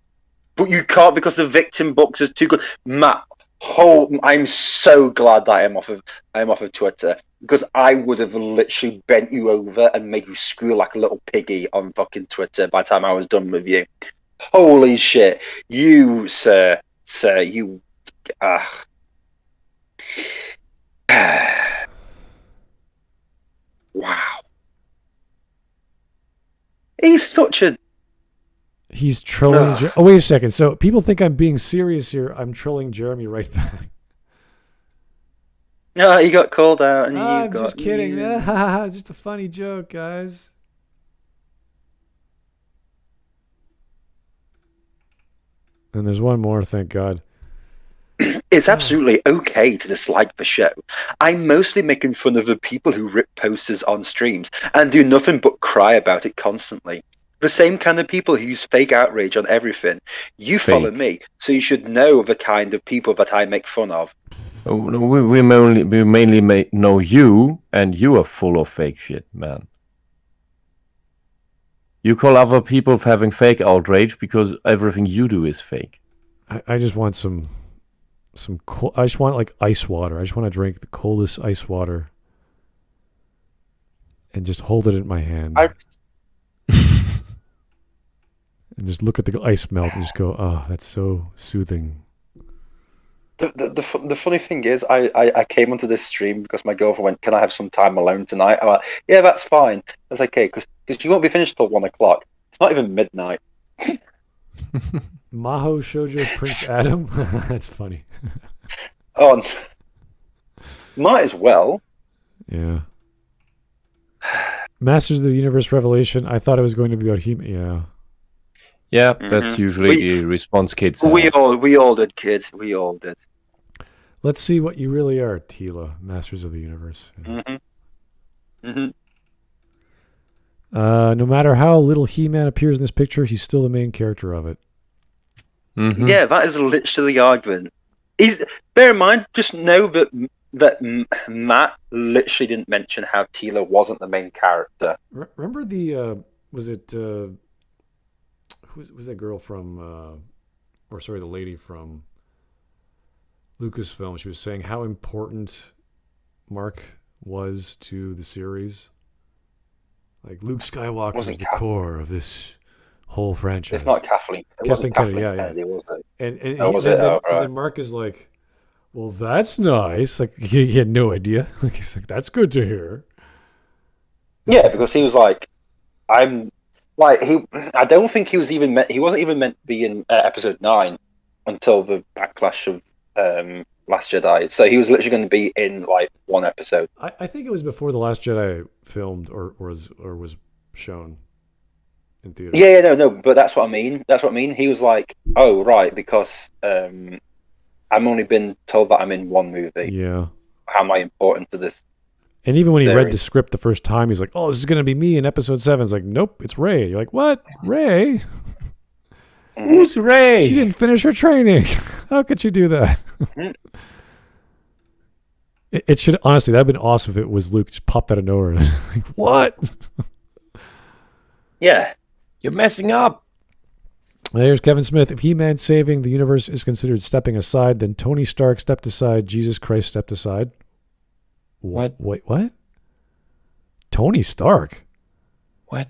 But you can't because the victim box is too good. Matt, I'm so glad that I'm off of Twitter because I would have literally bent you over and made you squeal like a little piggy on fucking Twitter by the time I was done with you. Holy shit. You, sir, you... Wow. He's such a... He's trolling... Oh, wait a second. So people think I'm being serious here. I'm trolling Jeremy right back. No, he got called out. And I'm just kidding. It's just a funny joke, guys. And there's one more, thank God. It's absolutely okay to dislike the show. I'm mostly making fun of the people who rip posters on streams and do nothing but cry about it constantly. The same kind of people who use fake outrage on everything. You follow me, so you should know the kind of people that I make fun of. Oh, no, we mainly know you, and you are full of fake shit, man. You call other people for having fake outrage because everything you do is fake. I just want some cold, I just want like ice water. I just want to drink the coldest ice water and just hold it in my hand. And just look at the ice melt and just go, oh, that's so soothing. The funny thing is, I came onto this stream because my girlfriend went, "Can I have some time alone tonight?" I'm like, "Yeah, that's fine." I was like, "Okay," because you won't be finished till 1 o'clock. It's not even midnight. Maho Shoujo Prince Adam? That's funny. Oh, might as well. Yeah. Masters of the Universe Revelation. I thought it was going to be about him. Yeah. Yeah, that's usually the response kids have. We all did, kids. We all did. Let's see what you really are, Teela, Masters of the Universe. No matter how little He-Man appears in this picture, he's still the main character of it. Yeah, that is literally the argument. Bear in mind, just know that Matt literally didn't mention how Teela wasn't the main character. Remember the was it who was that girl from the lady from Lucasfilm? She was saying how important Mark was to the series. Like Luke Skywalker is the core of this whole franchise. It's not Kathleen. Kathleen Kennedy, yeah. Kennedy, was it? And then Mark is like, Well, that's nice. Like he had no idea. Like he's like, that's good to hear. Yeah, because he was like, I'm like he. I don't think he was even meant. He wasn't even meant to be in episode 9 until the backlash of Last Jedi. So he was literally going to be in like one episode. I think it was before the Last Jedi filmed or was shown in theater. Yeah, no. But that's what I mean. That's what I mean. He was like, oh right, because I've only been told that I'm in one movie. Yeah. How am I important to this? And even when he series? read the script the first time, he's like, "Oh, this is going to be me in episode 7." It's like, "Nope, it's Rey." You're like, "What? Rey? Who's Rey? She didn't finish her training. How could she do that?" It should honestly that'd been awesome if it was Luke just popped out of nowhere. Like, what? Yeah, You're messing up. There's Kevin Smith. If He-Man saving the universe is considered stepping aside, then Tony Stark stepped aside. Jesus Christ stepped aside. What? Wait, what? Tony Stark? What?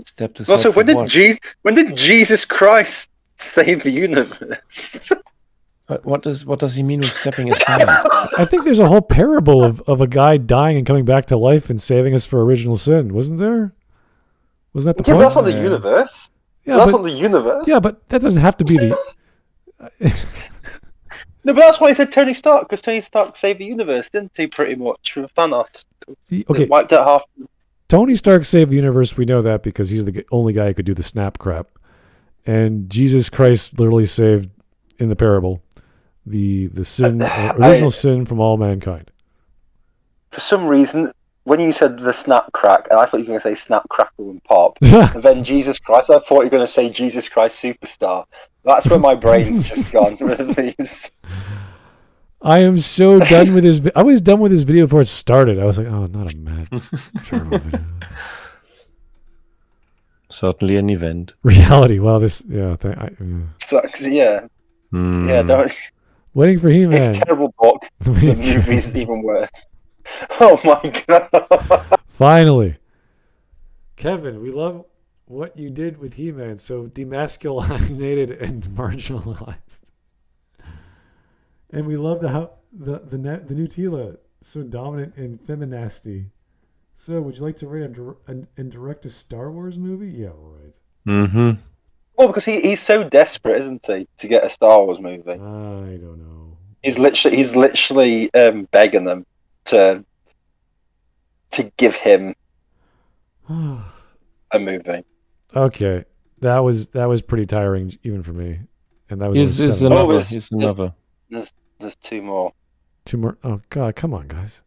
Stepped aside. Also, when what? did Jesus Christ save the universe? What does he mean with stepping aside? I think there's a whole parable of a guy dying and coming back to life and saving us for original sin, wasn't there? Wasn't that the Yeah, point? that's not the universe. Yeah, That's but, not the universe. yeah, but that doesn't have to be the. No, but that's why he said Tony Stark, because Tony Stark saved the universe, didn't he? Pretty much from Thanos. Okay, Wiped out half. Tony Stark saved the universe. We know that because he's the only guy who could do the snap crap, and Jesus Christ literally saved in the parable the sin, original sin from all mankind. For some reason, when you said the snap crack, and I thought you were going to say snap, crackle, and pop, and then Jesus Christ, I thought you were going to say Jesus Christ Superstar. That's where my brain's just gone with these. I am so done with this. I was done with this video before it started. I was like, oh, not a mad Jarbo video. Certainly an event. Reality. Wow, this. Yeah. Sucks, yeah. Yeah, don't. Waiting for He-Man. It's a terrible book. The movie's even worse. Oh my god. Finally. Kevin, we love what you did with He-Man, so demasculinated and marginalized. And we love the new Teela, so dominant and feminasty. So, would you like to write and direct a Star Wars movie? Yeah, right. Mm-hmm. Well, because he's so desperate, isn't he, to get a Star Wars movie? I don't know. He's literally begging them to give him a movie. Okay, that was pretty tiring even for me, and that was. Here's another. There's two more. Two more. Oh God, come on, guys.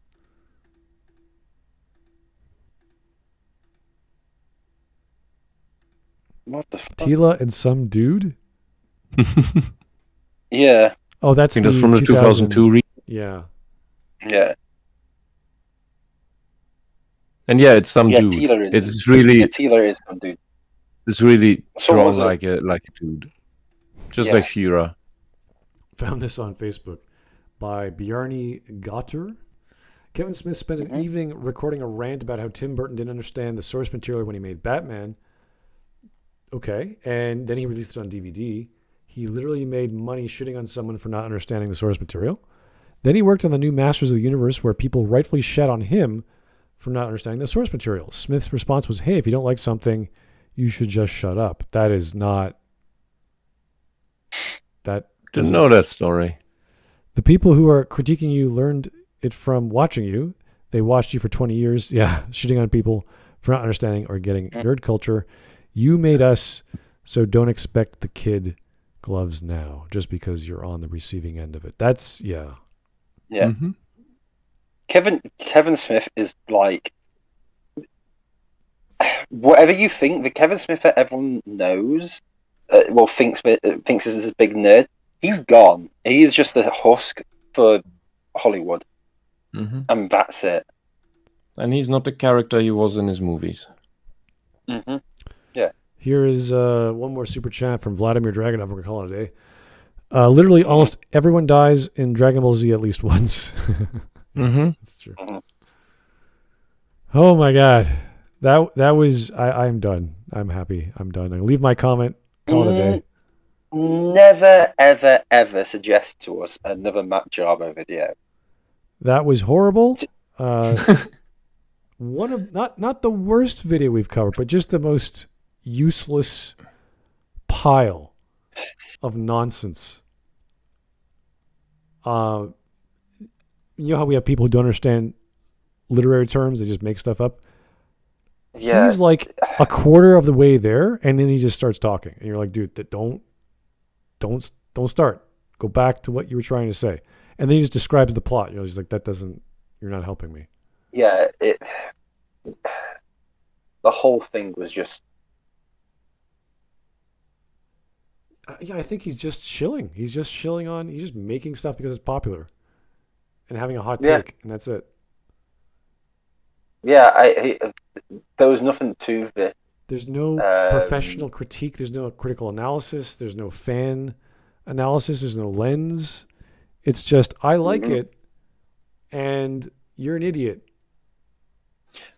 What the fuck? Teela and some dude. Yeah. Oh, that's I think that's from the 2002 Yeah. Yeah. And yeah, it's some dude. Teela It's really Teela is some dude. It's really So drawn was it? like a dude. Just like She-Ra. Found this on Facebook by Bjarni Gotter. Kevin Smith spent an evening recording a rant about how Tim Burton didn't understand the source material when he made Batman. Okay, and then he released it on DVD. He literally made money shitting on someone for not understanding the source material. Then he worked on the new Masters of the Universe where people rightfully shat on him for not understanding the source material. Smith's response was, hey, if you don't like something, you should just shut up. That is not... That Didn't know that story. The people who are critiquing you learned it from watching you. They watched you for 20 years. Yeah, shitting on people for not understanding or getting nerd culture. You made us, so don't expect the kid gloves now just because you're on the receiving end of it. That's, yeah. Yeah. Mm-hmm. Kevin Smith is like... Whatever you think, the Kevin Smith that everyone knows, thinks is a big nerd, he's gone. He is just a husk for Hollywood. Mm-hmm. And that's it. And he's not the character he was in his movies. Mm-hmm. Yeah. Here is one more super chat from Vladimir Dragonov. We're going to call it a day. Literally, almost everyone dies in Dragon Ball Z at least once. Mm-hmm. That's true. Oh my God. That was... I'm done. I'm happy. I'm done. I leave my comment. Call it a day. never, ever, ever suggest to us another Matt Jarbo video. That was horrible. One of not the worst video we've covered, but just the most useless pile of nonsense. You know how we have people who don't understand literary terms, they just make stuff up? Yeah. He's like a quarter of the way there, and then he just starts talking. And you're like, dude, don't start. Go back to what you were trying to say. And then he just describes the plot. You're just like, you're not helping me. Yeah, the whole thing was just... I think he's just chilling. He's just making stuff because it's popular. And having a hot take, and that's it. Yeah, there was nothing to this. There's no professional critique. There's no critical analysis. There's no fan analysis. There's no lens. It's just, I like it, and you're an idiot.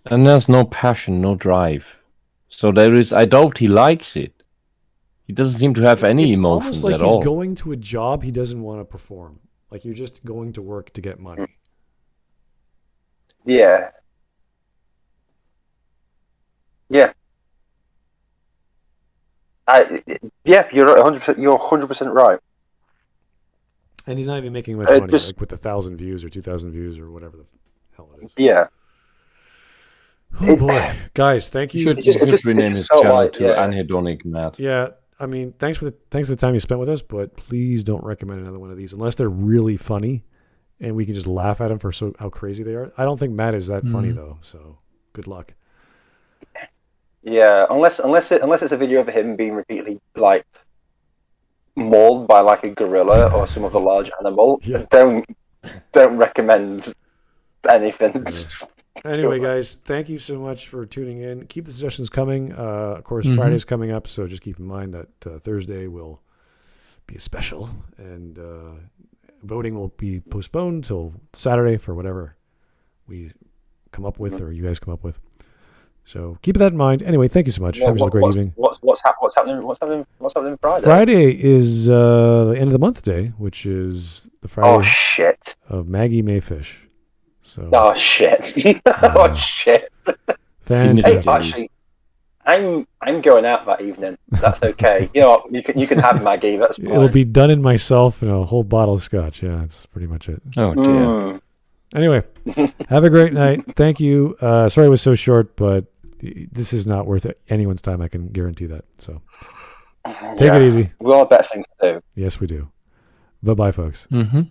And there's no passion, no drive. So I doubt he likes it. He doesn't seem to have any emotions at all. It's almost like he's going to a job he doesn't want to perform. Like you're just going to work to get money. Yeah. Yeah. You're 100%. You're 100% right. And he's not even making much money, like with 1,000 views or 2,000 views or whatever the hell it is. Yeah. Oh boy, guys, thank you. You should rename his channel to Anhedonic Matt. Yeah, I mean, thanks for the time you spent with us, but please don't recommend another one of these unless they're really funny, and we can just laugh at them for how crazy they are. I don't think Matt is that funny though, so good luck. Yeah, unless it's a video of him being repeatedly like mauled by like a gorilla or some other large animal, don't recommend anything. Yeah. Anyway, guys, thank you so much for tuning in. Keep the suggestions coming. Of course, Friday's coming up, so just keep in mind that Thursday will be a special, and voting will be postponed till Saturday for whatever we come up with or you guys come up with. So keep that in mind. Anyway, thank you so much. Have a great evening. What's happening Friday? Friday is the end of the month day, which is the Friday of Maggie Mayfish. So, oh shit! Oh shit! Fantastic. Hey, actually, I'm going out that evening. That's okay. You know what? You can have Maggie. That's fine. It'll be Dunn and myself and a whole bottle of scotch. Yeah, that's pretty much it. Oh dear. Anyway, have a great night. Thank you. Sorry it was so short, but this is not worth anyone's time. I can guarantee that. So take it easy. We all have better things to do. Yes, we do. Bye-bye, folks. Mm-hmm.